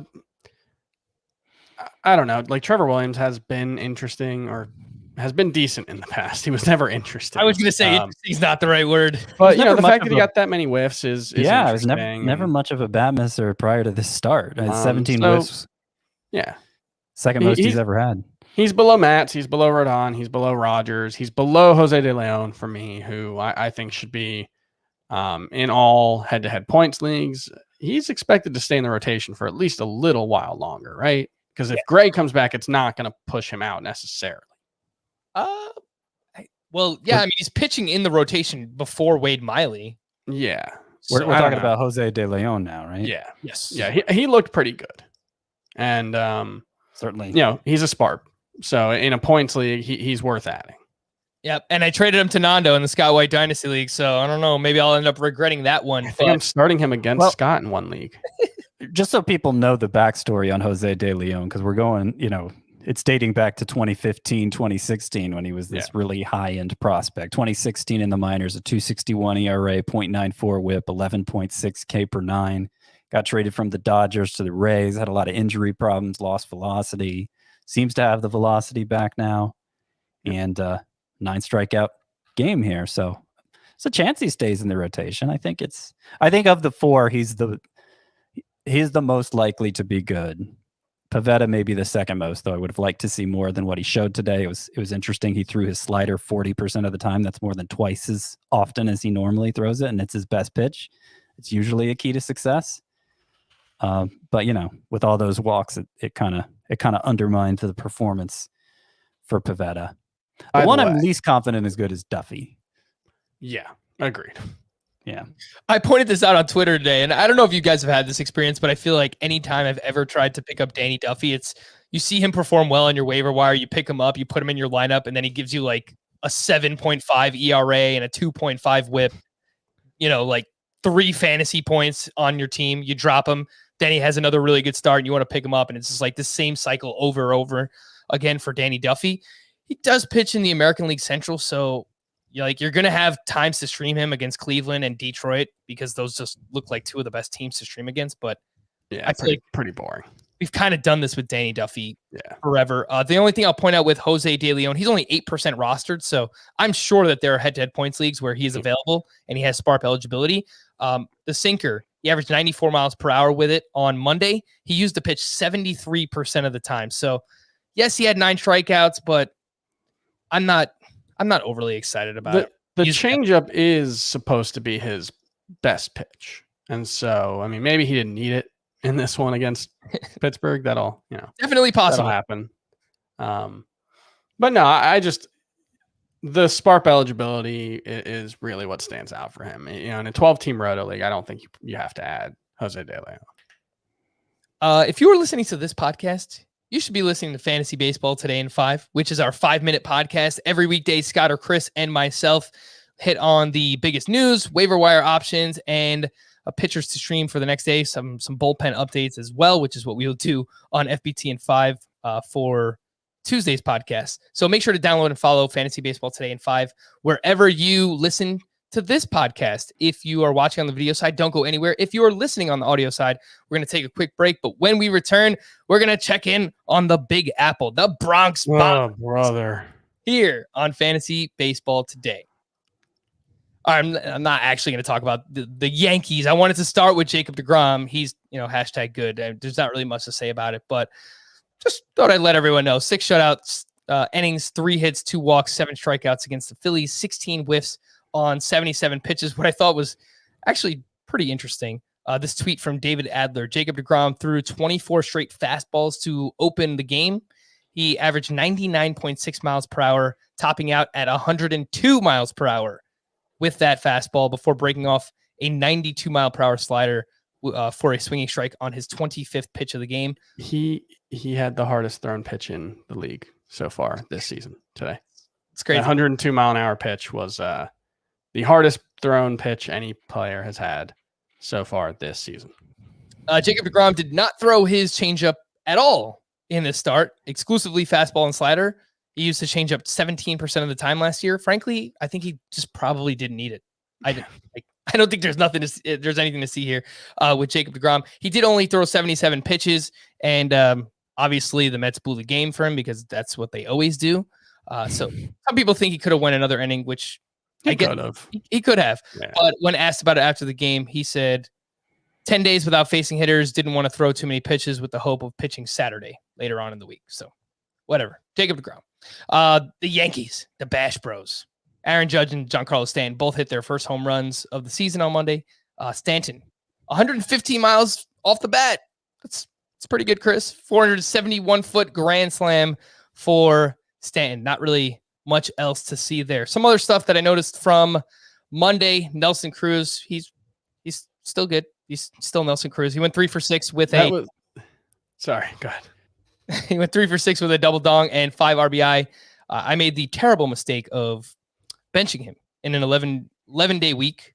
don't know. Like Trevor Williams has been interesting or has been decent in the past. He was never interesting. I was going to say interesting is not the right word. But the fact that he got that many whiffs is yeah, it was never much of a bat misser prior to this start. 17 whiffs. Yeah. Second most he's ever had. He's below Matz. He's below Rodon. He's below Rogers. He's below Jose De Leon for me, who I think should be in all head-to-head points leagues. he's expected to stay in the rotation for at least a little while longer, right? Because if Gray comes back, it's not going to push him out necessarily. Well, yeah, I mean, he's pitching in the rotation before Wade Miley. Yeah. We're So, talking about Jose De Leon now, right? Yeah. Yes. Yeah. He looked pretty good. And, Certainly. He's a spark. So in a points league, he's worth adding. Yep. And I traded him to Nando in the Scott White Dynasty League. So I don't know. Maybe I'll end up regretting that one. I think I'm starting him against Scott in one league. Just so people know the backstory on Jose De Leon, because we're going, it's dating back to 2015, 2016 when he was this really high-end prospect. 2016 in the minors, a 2.61 ERA, 0.94 whip, 11.6 K per nine. Got traded from the Dodgers to the Rays, had a lot of injury problems, lost velocity. Seems to have the velocity back now. And 9 strikeout game here. So it's a chance he stays in the rotation. I think of the 4, he's the most likely to be good. Pivetta may be the second most, though I would have liked to see more than what he showed today. It was interesting. He threw his slider 40% of the time. That's more than twice as often as he normally throws it, and it's his best pitch. It's usually a key to success. But with all those walks, it kind of undermined the performance for Pivetta. The one I'm least confident is good is Duffy. Yeah, agreed. Yeah. I pointed this out on Twitter today, and I don't know if you guys have had this experience, but I feel like anytime I've ever tried to pick up Danny Duffy, you see him perform well on your waiver wire, you pick him up, you put him in your lineup, and then he gives you like a 7.5 ERA and a 2.5 whip, like 3 fantasy points on your team. You drop him, then he has another really good start, and you want to pick him up, and it's just like the same cycle over and over again for Danny Duffy. He does pitch in the American League Central, so you're going to have times to stream him against Cleveland and Detroit because those just look like 2 of the best teams to stream against. But yeah, I feel like pretty boring. We've kind of done this with Danny Duffy forever. The only thing I'll point out with Jose De Leon, he's only 8% rostered, so I'm sure that there are head-to-head points leagues where he is available and he has SPARP eligibility. The sinker, he averaged 94 miles per hour with it on Monday. He used the pitch 73% of the time. So yes, he had 9 strikeouts, but I'm not overly excited about it. The changeup is supposed to be his best pitch. And so, I mean, maybe he didn't need it in this one against Pittsburgh. That'll, definitely possible. That'll happen. But no, the SPARP eligibility is really what stands out for him. In a 12-team roto league, I don't think you have to add Jose De Leon. If you were listening to this podcast, you should be listening to Fantasy Baseball Today in 5, which is our 5-minute podcast. Every weekday, Scott or Chris and myself hit on the biggest news, waiver wire options, and pitchers to stream for the next day. Some bullpen updates as well, which is what we'll do on FBT in 5 for Tuesday's podcast. So make sure to download and follow Fantasy Baseball Today in 5 wherever you listen to this podcast. If you are watching on the video side, don't go anywhere. If you are listening on the audio side, we're going to take a quick break. But when we return, we're going to check in on the Big Apple, the Bronx Bombers, brother, here on Fantasy Baseball Today. I'm not actually going to talk about the Yankees. I wanted to start with Jacob deGrom. He's, hashtag good. There's not really much to say about it, but just thought I'd let everyone know. 6 shutouts, innings, 3 hits, 2 walks, 7 strikeouts against the Phillies, 16 whiffs on 77 pitches. What I thought was actually pretty interesting. This tweet from David Adler: Jacob deGrom threw 24 straight fastballs to open the game. He averaged 99.6 miles per hour, topping out at 102 miles per hour with that fastball before breaking off a 92 mile per hour slider for a swinging strike on his 25th pitch of the game. He had the hardest thrown pitch in the league so far this season today. It's crazy. That 102 mile an hour pitch was the hardest thrown pitch any player has had so far this season. Jacob deGrom did not throw his changeup at all in this start, exclusively fastball and slider. He used the changeup 17% of the time last year. Frankly, I think he just probably didn't need it. I don't think there's anything to see here with Jacob deGrom. He did only throw 77 pitches, and obviously the Mets blew the game for him because that's what they always do. So some people think he could have won another inning, which he could have. Yeah. But when asked about it after the game, he said 10 days without facing hitters, didn't want to throw too many pitches with the hope of pitching Saturday later on in the week. So whatever. Jacob deGrom. The Yankees, the Bash Bros. Aaron Judge and Giancarlo Stanton both hit their first home runs of the season on Monday. Stanton 115 miles off the bat. It's pretty good, Chris. 471-foot grand slam for Stanton. Not really much else to see there. Some other stuff that I noticed from Monday, Cruz, he's still good. He's still Nelson Cruz. He went 3 for 6 with Sorry, go ahead. He went 3 for 6 with a double dong and 5 RBI. I made the terrible mistake of benching him in an 11-day week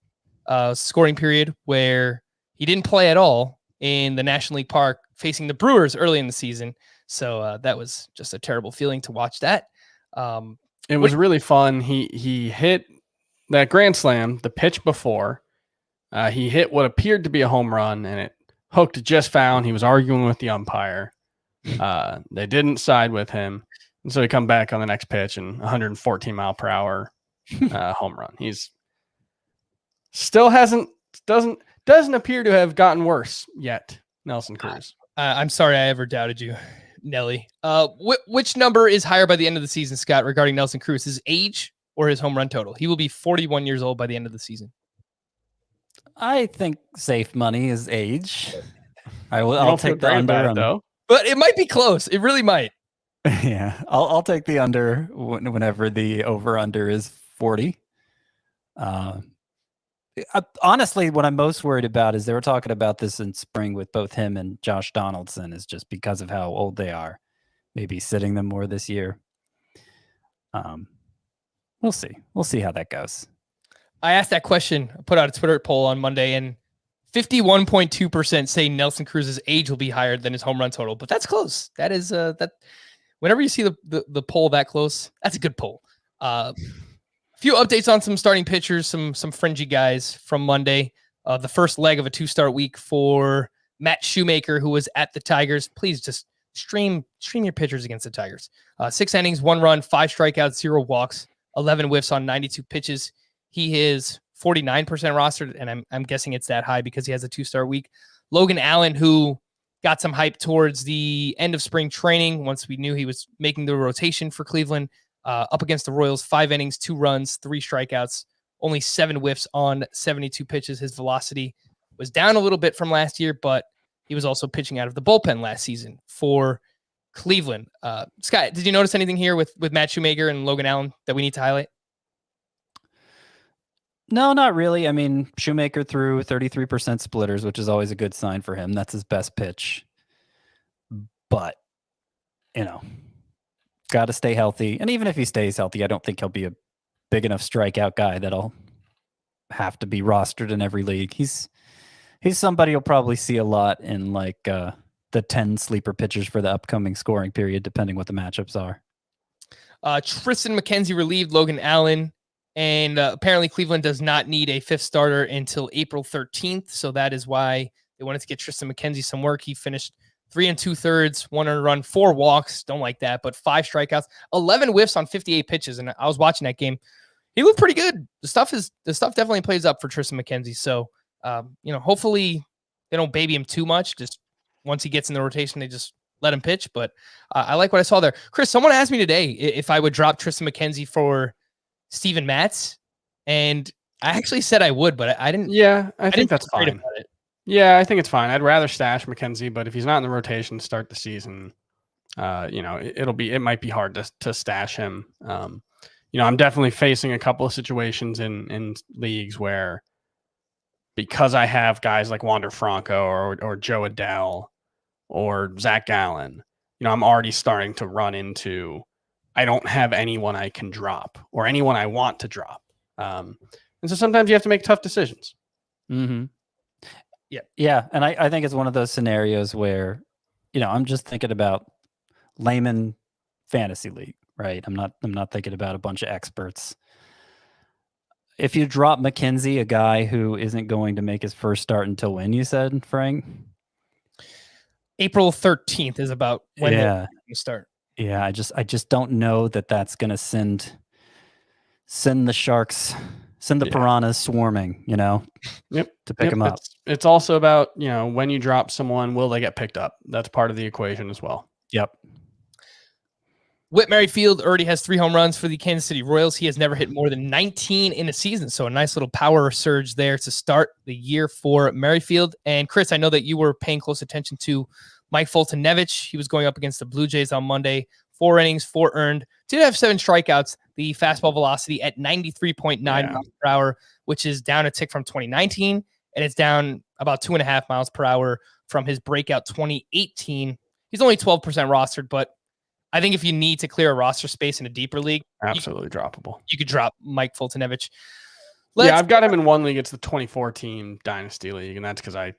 scoring period where he didn't play at all in the National League Park facing the Brewers early in the season. So that was just a terrible feeling to watch that. It was really fun. He hit that grand slam the pitch before. He hit what appeared to be a home run, and it hooked just found. He was arguing with the umpire. They didn't side with him. And so he come back on the next pitch and 114 mile per hour home run. He's still doesn't appear to have gotten worse yet, Nelson Cruz. I'm sorry I ever doubted you, Nelly. Which number is higher by the end of the season, Scott, regarding Nelson Cruz? His age or his home run total? He will be 41 years old by the end of the season. I think safe money is age. I'll take the under though. But it might be close. It really might. Yeah, I'll take the under whenever the over/under is 40. Honestly, what I'm most worried about is they were talking about this in spring with both him and Josh Donaldson is just because of how old they are. Maybe sitting them more this year. We'll see. We'll see how that goes. I asked that question. I put out a Twitter poll on Monday, and 51.2% say Nelson Cruz's age will be higher than his home run total. But that's close. That is that. Whenever you see the poll that close, that's a good poll. A few updates on some starting pitchers, some fringy guys from Monday. The first leg of a 2-start week for Matt Shoemaker, who was at the Tigers. Please just stream your pitchers against the Tigers. 6 innings, 1 run, 5 strikeouts, 0 walks, 11 whiffs on 92 pitches. He is 49% rostered, and I'm guessing it's that high because he has a 2-start week. Logan Allen, who got some hype towards the end of spring training once we knew he was making the rotation for Cleveland, up against the Royals, 5 innings, 2 runs, 3 strikeouts, only 7 whiffs on 72 pitches. His velocity was down a little bit from last year, but he was also pitching out of the bullpen last season for Cleveland. Scott, did you notice anything here with Matt Shoemaker and Logan Allen that we need to highlight? No, not really. I mean, Shoemaker threw 33% splitters, which is always a good sign for him. That's his best pitch. But, got to stay healthy. And even if he stays healthy, I don't think he'll be a big enough strikeout guy that'll have to be rostered in every league. He's somebody you'll probably see a lot in like the 10 sleeper pitchers for the upcoming scoring period, depending what the matchups are. Tristan McKenzie relieved Logan Allen. And apparently Cleveland does not need a 5th starter until April 13th. So that is why they wanted to get Tristan McKenzie some work. He finished 3 2/3, 1 earned run, 4 walks. Don't like that, but 5 strikeouts, 11 whiffs on 58 pitches. And I was watching that game. He looked pretty good. The stuff definitely plays up for Tristan McKenzie. So, hopefully they don't baby him too much. Just once he gets in the rotation, they just let him pitch. But I like what I saw there. Chris, someone asked me today if I would drop Tristan McKenzie for Steven Matz, and I actually said I would, but I didn't. Yeah, I think that's fine. Yeah, I think it's fine. I'd rather stash McKenzie, but if he's not in the rotation to start the season, it might be hard to stash him. I'm definitely facing a couple of situations in leagues where, because I have guys like Wander Franco or Joe Adell or Zach Gallen, I'm already starting to run into, I don't have anyone I can drop or anyone I want to drop. And so sometimes you have to make tough decisions. Mm-hmm. Yeah. And I think it's one of those scenarios where, I'm just thinking about layman fantasy league, right? I'm not thinking about a bunch of experts. If you drop McKenzie, a guy who isn't going to make his first start until when, you said, Frank? April 13th is about when you start. Yeah, I just don't know that that's going to send the sharks, send the piranhas swarming, to pick them up. It's also about, when you drop someone, will they get picked up? That's part of the equation as well. Yep. Whit Merrifield already has 3 home runs for the Kansas City Royals. He has never hit more than 19 in a season. So a nice little power surge there to start the year for Merrifield. And Chris, I know that you were paying close attention to Mike Fultonevich. He was going up against the Blue Jays on Monday. 4 innings, 4 earned. Did have 7 strikeouts. The fastball velocity at 93.9 miles per hour, which is down a tick from 2019. And it's down about 2.5 miles per hour from his breakout 2018. He's only 12% rostered, but I think if you need to clear a roster space in a deeper league, absolutely droppable. You could drop Mike Fultonevich. I've got him in one league. It's the 24-team Dynasty League, and that's because I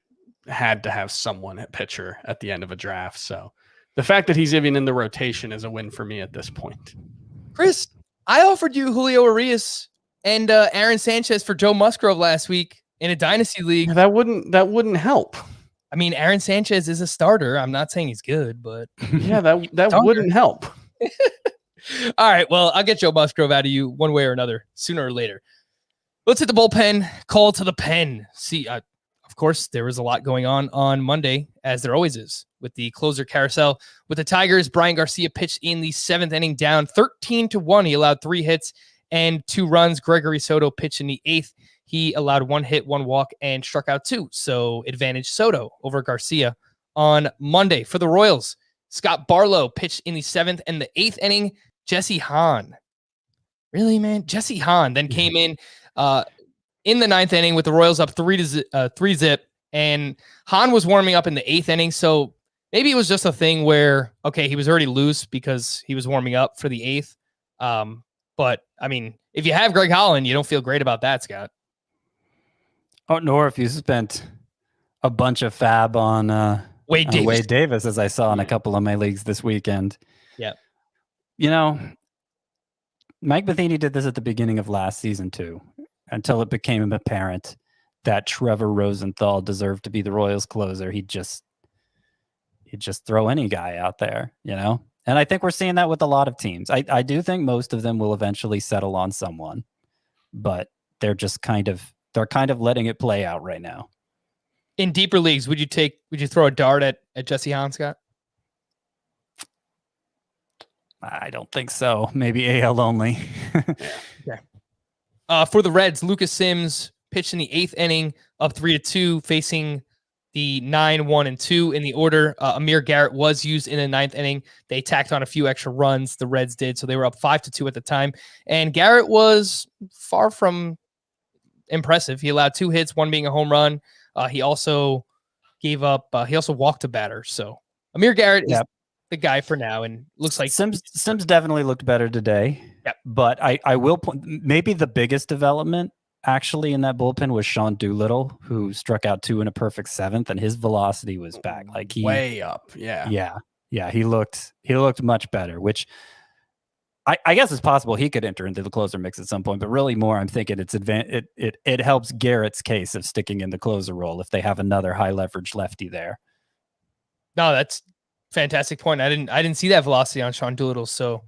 had to have someone at pitcher at the end of a draft. So the fact that he's even in the rotation is a win for me at this point. Chris, I offered you Julio Urias and Aaron Sanchez for Joe Musgrove last week in a Dynasty League. That wouldn't help. I mean, Aaron Sanchez is a starter. I'm not saying he's good, but yeah, that wouldn't help. All right, well, I'll get Joe Musgrove out of you one way or another, sooner or later. Let's hit the bullpen. Call to the pen. See, of course, there was a lot going on Monday, as there always is, with the closer carousel. With the Tigers, Brian Garcia pitched in the 7th inning, down 13-1. He allowed 3 hits and 2 runs. Gregory Soto pitched in the 8th. He allowed 1 hit, 1 walk, and struck out 2. So advantage Soto over Garcia on Monday. For the Royals, Scott Barlow pitched in the 7th and the 8th inning. Jesse Hahn. Really, man? Jesse Hahn then came in the 9th inning with the Royals up 3-zip. And Hahn was warming up in the 8th inning. So maybe it was just a thing where, okay, he was already loose because he was warming up for the 8th. But, I mean, if you have Greg Holland, you don't feel great about that, Scott. Oh, nor if you spent a bunch of fab on Wade Davis, as I saw in a couple of my leagues this weekend. Yeah. You know, Mike Matheny did this at the beginning of last season too, until it became apparent that Trevor Rosenthal deserved to be the Royals closer. He'd just throw any guy out there, you know? And I think we're seeing that with a lot of teams. I do think most of them will eventually settle on someone, but they're just kind of letting it play out right now. In deeper leagues, would you throw a dart at Jesse Hahn, Scott? I don't think so. Maybe AL only. Okay. For the Reds, Lucas Sims pitched in the 8th inning, up 3-2, facing the 9, 1, and 2 in the order. Amir Garrett was used in the 9th inning. They tacked on a few extra runs. The Reds did, so they were up 5-2 at the time. And Garrett was far from impressive. He allowed 2 hits, 1 being a home run. He also gave up. He also walked a batter. So Amir Garrett is the guy for now, and looks like Sims definitely looked better today. Yep. But I will point, maybe the biggest development actually in that bullpen was Sean Doolittle, who struck out 2 in a perfect 7th, and his velocity was back. Like way up. Yeah. He looked much better, which I guess it's possible he could enter into the closer mix at some point, but really more I'm thinking it helps Garrett's case of sticking in the closer role if they have another high leverage lefty there. No, that's fantastic point. I didn't see that velocity on Sean Doolittle, so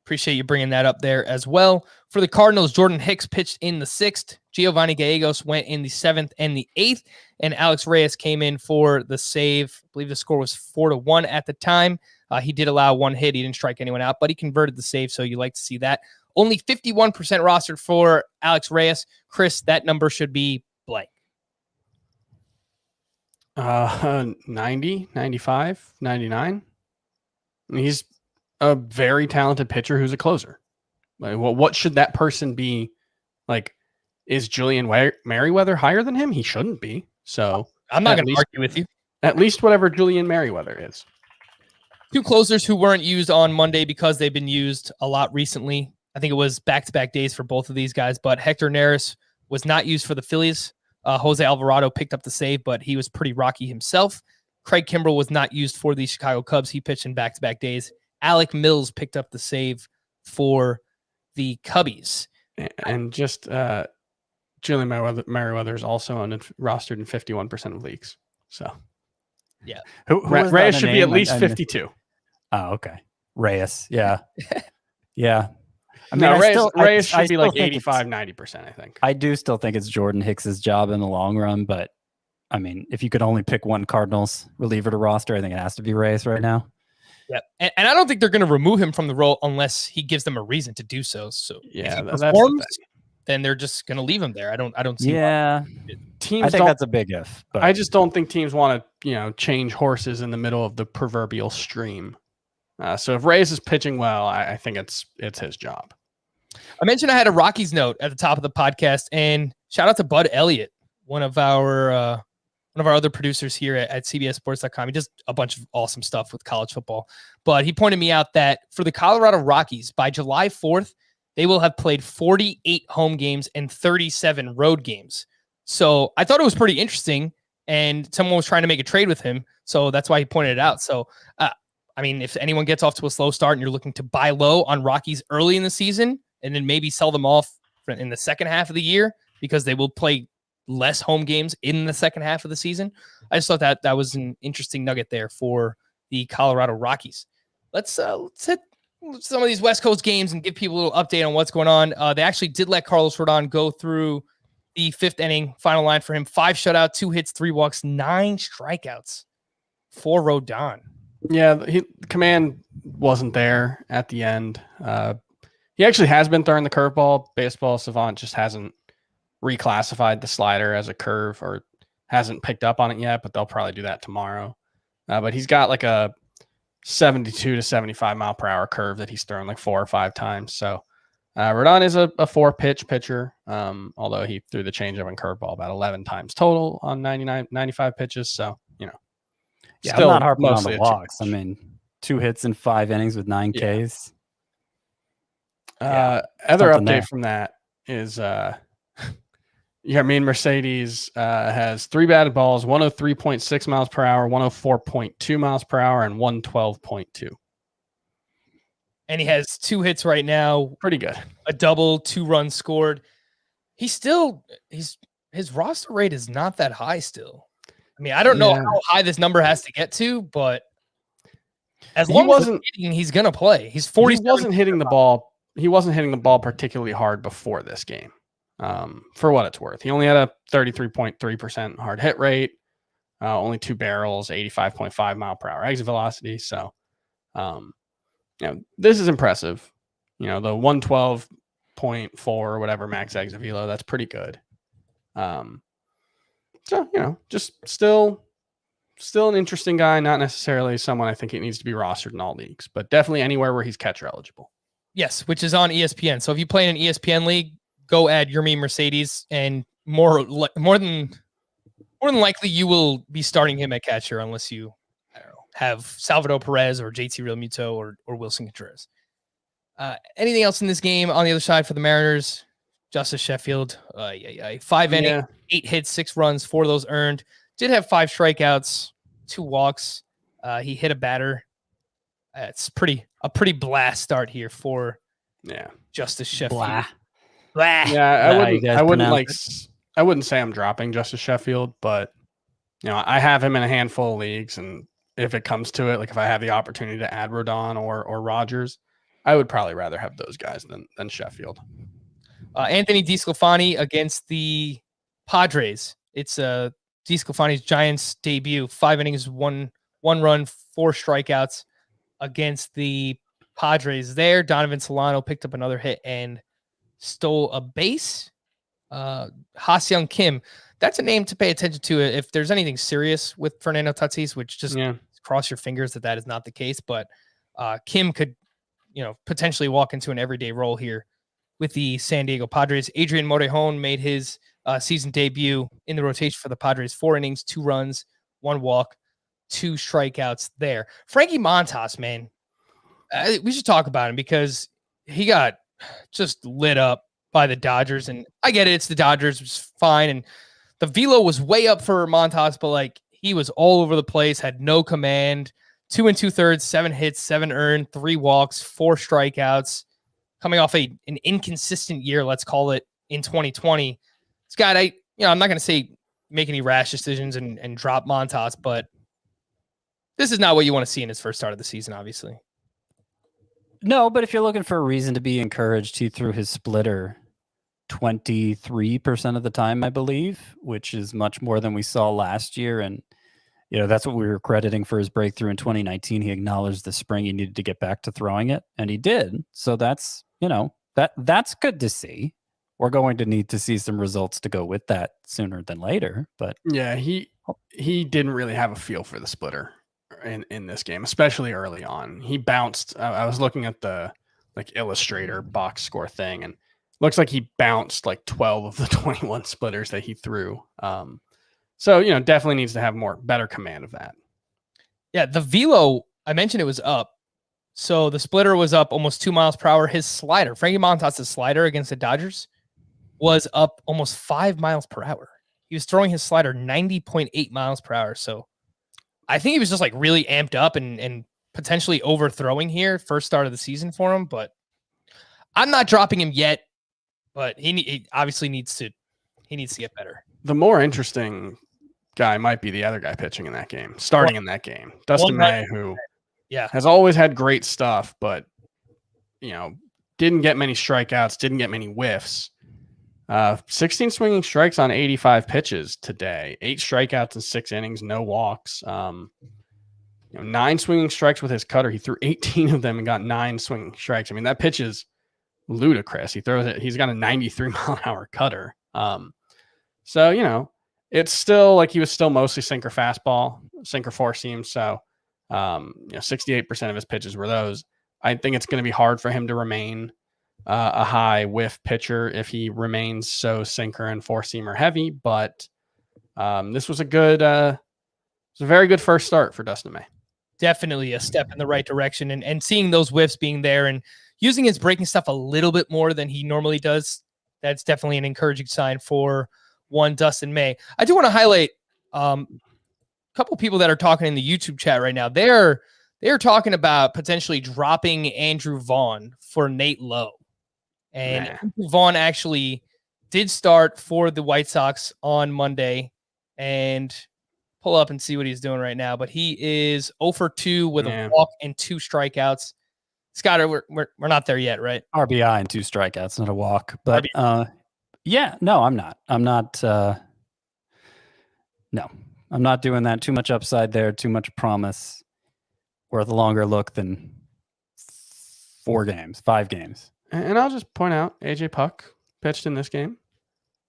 appreciate you bringing that up there as well. For the Cardinals, Jordan Hicks pitched in the 6th. Giovanni Gallegos went in the 7th and the 8th, and Alex Reyes came in for the save. I believe the score was 4-1 at the time. He did allow 1 hit. He didn't strike anyone out, but he converted the save, so you like to see that. Only 51% rostered for Alex Reyes. Chris, that number should be blank. 90, 95, 99. He's a very talented pitcher who's a closer. Like, what should that person be? Like, is Julian Merriweather higher than him? He shouldn't be. So I'm not going to argue with you. At least whatever Julian Merriweather is. 2 closers who weren't used on Monday because they've been used a lot recently. I think it was back-to-back days for both of these guys, but Hector Neris was not used for the Phillies. Jose Alvarado picked up the save, but he was pretty rocky himself. Craig Kimbrell was not used for the Chicago Cubs. He pitched in back-to-back days. Alec Mills picked up the save for the Cubbies. And just Julian Merriweather is also rostered in 51% of leagues. So, yeah. Reyes should be at least 52. Oh, okay. Reyes. Yeah. Yeah. I mean, Reyes should be like 85, 90%, I think. I do still think it's Jordan Hicks's job in the long run, but I mean, if you could only pick one Cardinals reliever to roster, I think it has to be Reyes right now. Yeah, and I don't think they're going to remove him from the role unless he gives them a reason to do so. So Yeah, if he that's the performs, thing. then they're just going to leave him there. I don't see. Yeah, Teams I think don't. that's a big if. But I just don't think teams want to, change horses in the middle of the proverbial stream. So if Reyes is pitching well, I think it's his job. I mentioned I had a Rockies note at the top of the podcast, and shout out to Bud Elliott, one of our other producers here at CBSSports.com. He does a bunch of awesome stuff with college football, but he pointed me out that for the Colorado Rockies, by July 4th, they will have played 48 home games and 37 road games. So I thought it was pretty interesting, and someone was trying to make a trade with him, so that's why he pointed it out. So, if anyone gets off to a slow start and you're looking to buy low on Rockies early in the season and then maybe sell them off in the second half of the year because they will play less home games in the second half of the season, I just thought that was an interesting nugget there for the Colorado Rockies. Let's hit some of these West Coast games and give people a little update on what's going on. They actually did let Carlos Rodon go through the fifth inning. Final line for him: 5 shutout, 2 hits, 3 walks, 9 strikeouts for Rodon. Yeah, command wasn't there at the end. He actually has been throwing the curveball. Baseball Savant just hasn't reclassified the slider as a curve or hasn't picked up on it yet, but they'll probably do that tomorrow. But he's got like a 72 to 75 mile per hour curve that he's thrown like 4 or 5 times. So Rodon is a 4-pitch pitcher, although he threw the changeup and curveball about 11 times total on 95 pitches. So, yeah, I'm not harping on mostly the a walks. challenge. I mean, 2 hits in 5 innings with 9 Yeah. Ks. Other something update there. from that is Mercedes has 3 batted balls, 103.6 miles per hour, 104.2 miles per hour, and 112.2. And he has 2 hits right now, Pretty good. a double, 2 runs scored. His roster rate is not that high still. I mean, I don't know how high this number has to get to, but as long as he's going to play. He's 40. He wasn't hitting the ball. He wasn't hitting the ball particularly hard before this game. For what it's worth, he only had a 33.3% hard hit rate, only 2 barrels, 85.5 mile per hour exit velocity. So, this is impressive. The 112.4 or whatever max exit velo, that's pretty good. So, just still an interesting guy, not necessarily someone I think it needs to be rostered in all leagues, but definitely anywhere where he's catcher eligible. Yes, which is on ESPN. So if you play in an ESPN league, go add Yermin Mercedes, and more than likely you will be starting him at catcher unless you have Salvador Perez or JT Realmuto or Wilson Contreras. Anything else in this game on the other side for the Mariners? Justice Sheffield, 5 innings, 8 hits, 6 runs, 4 of those earned. Did have 5 strikeouts, 2 walks. He hit a batter. It's a pretty blast start here for Justice Sheffield. Blah. Yeah, I wouldn't say I'm dropping Justice Sheffield, but I have him in a handful of leagues, and if it comes to it, like if I have the opportunity to add Rodon or Rogers, I would probably rather have those guys than Sheffield. Anthony DeSclafani against the Padres. It's DeSclafani's Giants debut. 5 innings, one run, 4 strikeouts against the Padres there. Donovan Solano picked up another hit and stole a base. Ha-Seong Kim, that's a name to pay attention to if there's anything serious with Fernando Tatis, which just cross your fingers that is not the case. But Kim could, potentially walk into an everyday role here with the San Diego Padres. Adrian Morejon made his season debut in the rotation for the Padres. 4 innings, 2 runs, 1 walk, 2 strikeouts there. Frankie Montas, man, we should talk about him because he got just lit up by the Dodgers. And I get it. It's the Dodgers. It's fine. And the velo was way up for Montas, but he was all over the place, had no command. 2 2/3, 7 hits, 7 earned, 3 walks, 4 strikeouts. Coming off an inconsistent year, let's call it, in 2020. Scott, I'm not going to say make any rash decisions and drop Montas, but this is not what you want to see in his first start of the season, obviously. No, but if you're looking for a reason to be encouraged, he threw his splitter 23% of the time, I believe, which is much more than we saw last year. And That's what we were crediting for his breakthrough in 2019. He acknowledged the spring he needed to get back to throwing it, and he did. So that's that's good to see. We're going to need to see some results to go with that sooner than later. But yeah, he didn't really have a feel for the splitter in this game, especially early on. He bounced. I was looking at the Illustrator box score thing, and looks like he bounced 12 of the 21 splitters that he threw. So definitely needs to have better command of that. Yeah, the velo, I mentioned it was up. So the splitter was up almost 2 miles per hour. His slider, Frankie Montas' slider against the Dodgers, was up almost 5 miles per hour. He was throwing his slider 90.8 miles per hour. So I think he was just really amped up and potentially overthrowing here. First start of the season for him, but I'm not dropping him yet. But he obviously needs to get better. The more interesting guy might be the other guy pitching in that game, starting in that game, Dustin May, who has always had great stuff, but didn't get many strikeouts, didn't get many whiffs. 16 swinging strikes on 85 pitches today, 8 strikeouts in 6 innings, no walks. 9 swinging strikes with his cutter. He threw 18 of them and got 9 swinging strikes. I mean, that pitch is ludicrous. He throws it. He's got a 93 mile an hour cutter. So, it's still he was still mostly sinker fastball, sinker four seam. So, 68% of his pitches were those. I think it's going to be hard for him to remain a high whiff pitcher if he remains so sinker and four seamer heavy. But this was a very good first start for Dustin May. Definitely a step in the right direction, and seeing those whiffs being there and using his breaking stuff a little bit more than he normally does. That's definitely an encouraging sign for Dustin May. I do want to highlight a couple people that are talking in the YouTube chat right now. They're talking about potentially dropping Andrew Vaughn for Nate Lowe. And Andrew Vaughn actually did start for the White Sox on Monday, and pull up and see what he's doing right now. But he is 0 for 2 with a walk and 2 strikeouts. Scott, we're not there yet, right? RBI and 2 strikeouts, not a walk. But no, I'm not. No, I'm not doing that. Too much upside there, too much promise. Worth a longer look than 5 games. And I'll just point out, AJ Puck pitched in this game.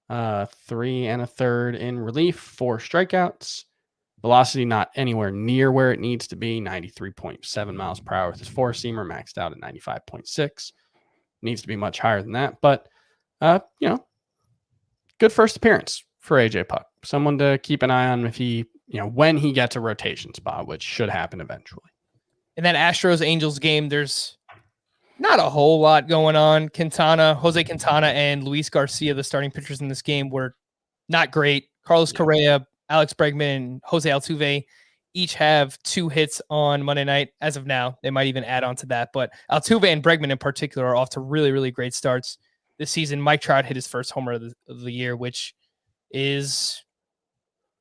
3 1/3 in relief, 4 strikeouts. Velocity not anywhere near where it needs to be, 93.7 miles per hour with his four seamer, maxed out at 95.6. Needs to be much higher than that. But, good first appearance for AJ Puck. Someone to keep an eye on if he, when he gets a rotation spot, which should happen eventually. In that Astros-Angels game, there's not a whole lot going on. Jose Quintana and Luis Garcia, the starting pitchers in this game, were not great. Carlos Correa, Alex Bregman, and Jose Altuve each have 2 hits on Monday night. As of now, they might even add on to that. But Altuve and Bregman in particular are off to really, really great starts this season. Mike Trout hit his first homer of the year, which is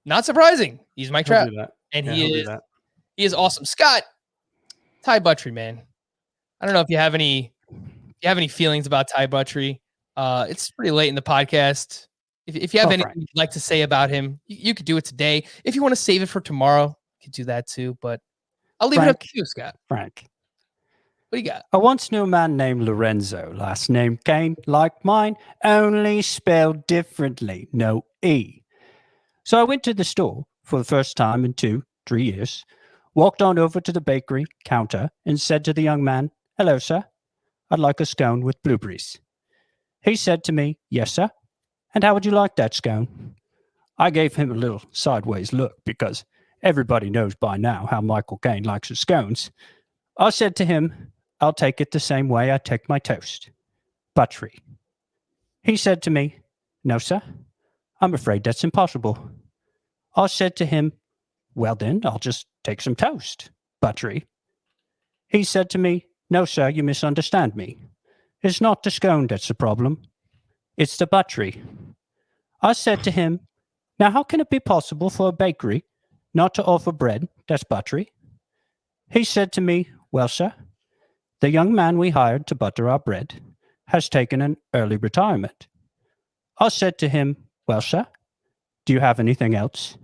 not surprising. He's Mike Trout, and he is awesome. Scott, Ty Buttrey, man. I don't know if you have any feelings about Ty Buttrey. It's pretty late in the podcast. If you have anything you'd like to say about him, you could do it today. If you want to save it for tomorrow, you could do that too. But I'll leave it up to you, Scott. Frank, what do you got? I once knew a man named Lorenzo, last name Caine, like mine, only spelled differently, no E. So I went to the store for the first time in 2-3 years, walked on over to the bakery counter and said to the young man, "Hello, sir. I'd like a scone with blueberries." He said to me, "Yes, sir. And how would you like that scone?" I gave him a little sideways look because everybody knows by now how Michael Caine likes his scones. I said to him, "I'll take it the same way I take my toast. Buttrey." He said to me, "No, sir. I'm afraid that's impossible." I said to him, "Well then, I'll just take some toast. Buttrey." He said to me, "No, sir, you misunderstand me. It's not the scone that's the problem. It's the buttrey." I said to him, "Now how can it be possible for a bakery not to offer bread that's buttery?" He said to me, "Well, sir, the young man we hired to butter our bread has taken an early retirement." I said to him, "Well, sir, do you have anything else?"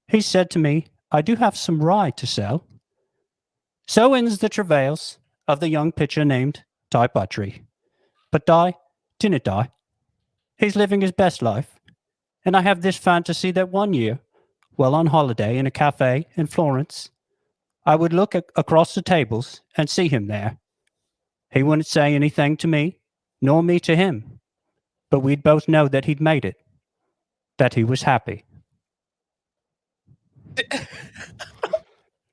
He said to me, I do have some rye to sell. So ends the travails of the young pitcher named Ty Buttrey. But Ty didn't die. He's living his best life. And I have this fantasy that one year, while on holiday in a cafe in Florence, I would look across the tables and see him there. He wouldn't say anything to me, nor me to him. But we'd both know that he'd made it, that he was happy.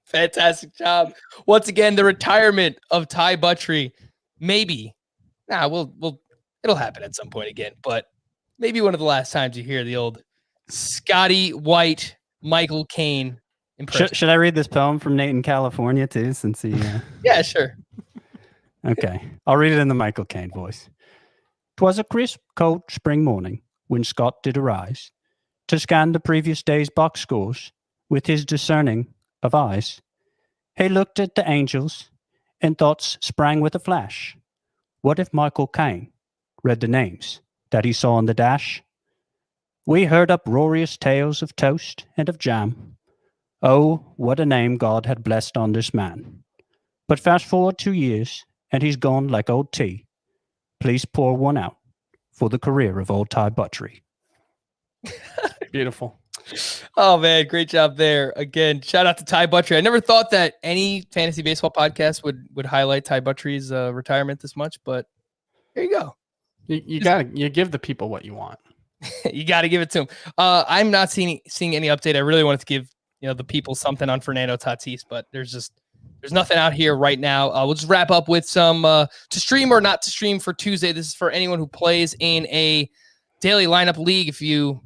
Fantastic job. Once again, the retirement of Ty Buttrey. Maybe. It'll happen at some point again, but maybe one of the last times you hear the old Scotty White, Michael Caine impression. Should I read this poem from Nate in California too, since he... Yeah, sure. Okay, I'll read it in the Michael Caine voice. 'Twas a crisp, cold spring morning when Scott did arise to scan the previous day's box scores with his discerning of eyes. He looked at the angels, and thoughts sprang with a flash. What if Michael Caine read the names that he saw on the dash? We heard uproarious tales of toast and of jam. Oh, what a name God had blessed on this man. But fast forward 2 years, and he's gone like old tea. Please pour one out for the career of old Ty Buttrey. Beautiful. Oh, man, great job there. Again, shout out to Ty Buttrey. I never thought that any fantasy baseball podcast would highlight Ty Buttrey's retirement this much, but here you go. You give the people what you want. You got to give it to him. I'm not seeing any update. I really wanted to give the people something on Fernando Tatis, but there's nothing out here right now. We'll just wrap up with some to stream or not to stream for Tuesday. This is for anyone who plays in a daily lineup league. If you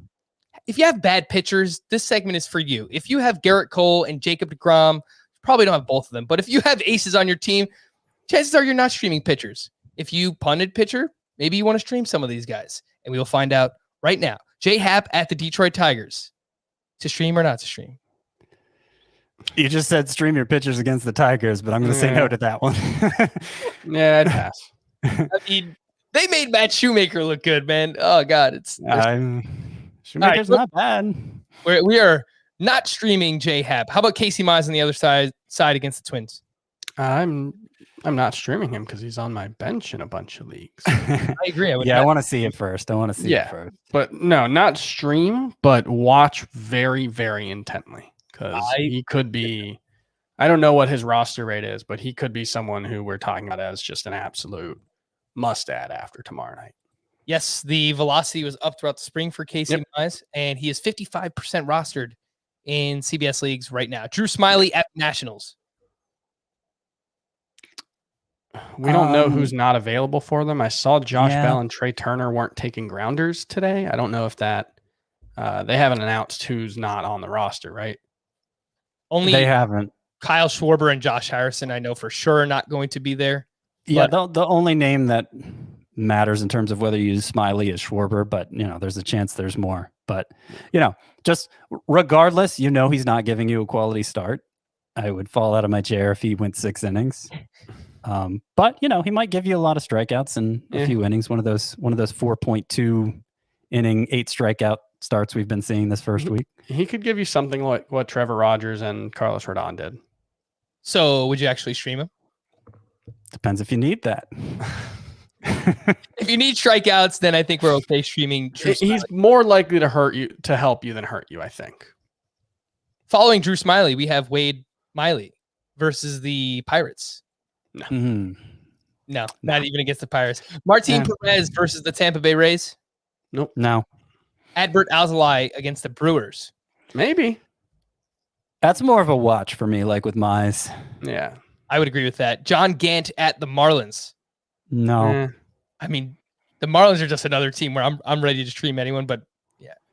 have bad pitchers, this segment is for you. If you have Garrett Cole and Jacob deGrom, you probably don't have both of them. But if you have aces on your team, chances are you're not streaming pitchers. If you punted pitcher, maybe you want to stream some of these guys. And we will find out right now. J Happ at the Detroit Tigers. To stream or not to stream? You just said stream your pitchers against the Tigers, but I'm going to say no to that one. Yeah, I'd pass. I mean, they made Matt Shoemaker look good, man. Oh, God. Shoemaker's not bad. We are not streaming J Happ. How about Casey Mize on the other side against the Twins? I'm not streaming him because he's on my bench in a bunch of leagues. I agree. I want to see it first. It first. But no, not stream, but watch very, very intently because he could be. I don't know what his roster rate is, but he could be someone who we're talking about as just an absolute must add after tomorrow night. Yes, the velocity was up throughout the spring for Casey Mize, and he is 55% rostered in CBS leagues right now. Drew Smiley at Nationals. We don't know who's not available for them. I saw Josh Bell and Trey Turner weren't taking grounders today. I don't know if that they haven't announced who's not on the roster, right? Only they haven't. Kyle Schwarber and Josh Harrison, I know for sure, are not going to be there. Yeah, the only name that matters in terms of whether you use Smiley is Schwarber, but there's a chance there's more. But just regardless, he's not giving you a quality start. I would fall out of my chair if he went 6 innings. But he might give you a lot of strikeouts and a few innings. One of those 4.2 inning, 8 strikeout starts we've been seeing this first week. He could give you something like what Trevor Rogers and Carlos Rodon did. So would you actually stream him? Depends if you need that. If you need strikeouts, then I think we're okay streaming Drew Smiley. He's more likely to help you than hurt you, I think. Following Drew Smiley, we have Wade Miley versus the Pirates. No. Mm-hmm. No, not even against the Pirates. Martin Perez versus the Tampa Bay Rays. Nope. No. Adbert Alzolay against the Brewers. Maybe. That's more of a watch for me, like with Mize. Yeah. I would agree with that. John Gant at the Marlins. No. I mean, the Marlins are just another team where I'm ready to stream anyone, but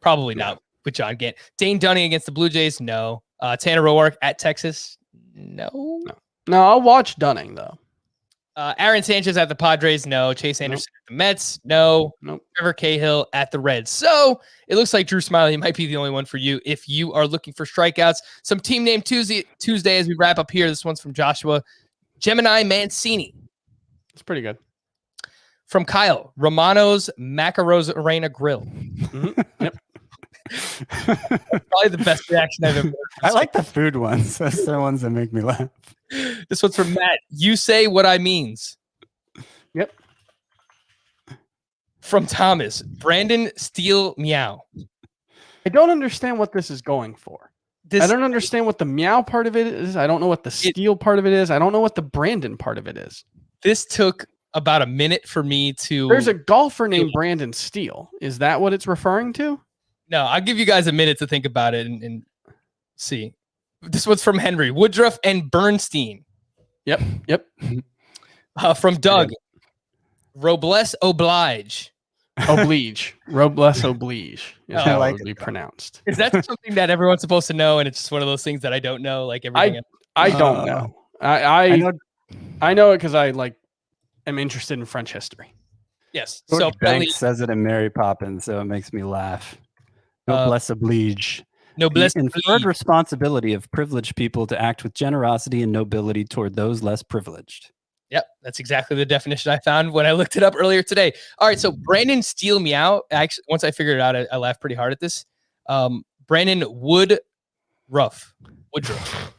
probably not with John Gant. Dane Dunning against the Blue Jays. No. Tanner Roark at Texas. No. I'll watch Dunning though. Aaron Sanchez at the Padres. No. Chase Anderson at the Mets. No. Nope. Trevor Cahill at the Reds. So it looks like Drew Smiley might be the only one for you if you are looking for strikeouts. Some team name Tuesday as we wrap up here. This one's from Joshua. Gemini Mancini. It's pretty good. From Kyle, Romano's Macarosa Arena Grill. Mm-hmm. Yep. Probably the best reaction I've ever heard. I like the food ones. Those are the ones that make me laugh. This one's from Matt. You say what I means. Yep. From Thomas. Brandon Steele Meow. I don't understand what this is going for. I don't understand what the meow part of it is. I don't know what the Steele part of it is. I don't know what the Brandon part of it is. This took about a minute for me to... There's a golfer named Brandon Steele. Is that what it's referring to? No, I'll give you guys a minute to think about it and see. This one's from Henry. Woodruff and Bernstein. Yep. From Doug. Robles oblige. Oblige. Robles oblige is how like it would be pronounced. Is that something that everyone's supposed to know, and it's just one of those things that I don't know? Like everything else? I don't know. I know it because I am interested in French history. Yes. George So Billy Banks says it in Mary Poppins, so it makes me laugh. Noblesse oblige. Noblesse The inferred oblige. responsibility of privileged people to act with generosity and nobility toward those less privileged. Yep, that's exactly the definition I found when I looked it up earlier today. All right, so Brandon Steele Meow. Actually, once I figured it out, I laughed pretty hard at this. Brandon Woodruff.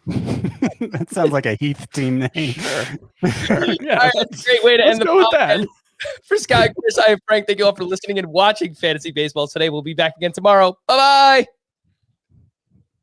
That sounds like a Heath team name. Yeah, All right, that's a great way to end the go with that. podcast. For Scott, Chris, I am Frank. Thank you all for listening and watching Fantasy Baseball today. We'll be back again tomorrow. Bye-bye.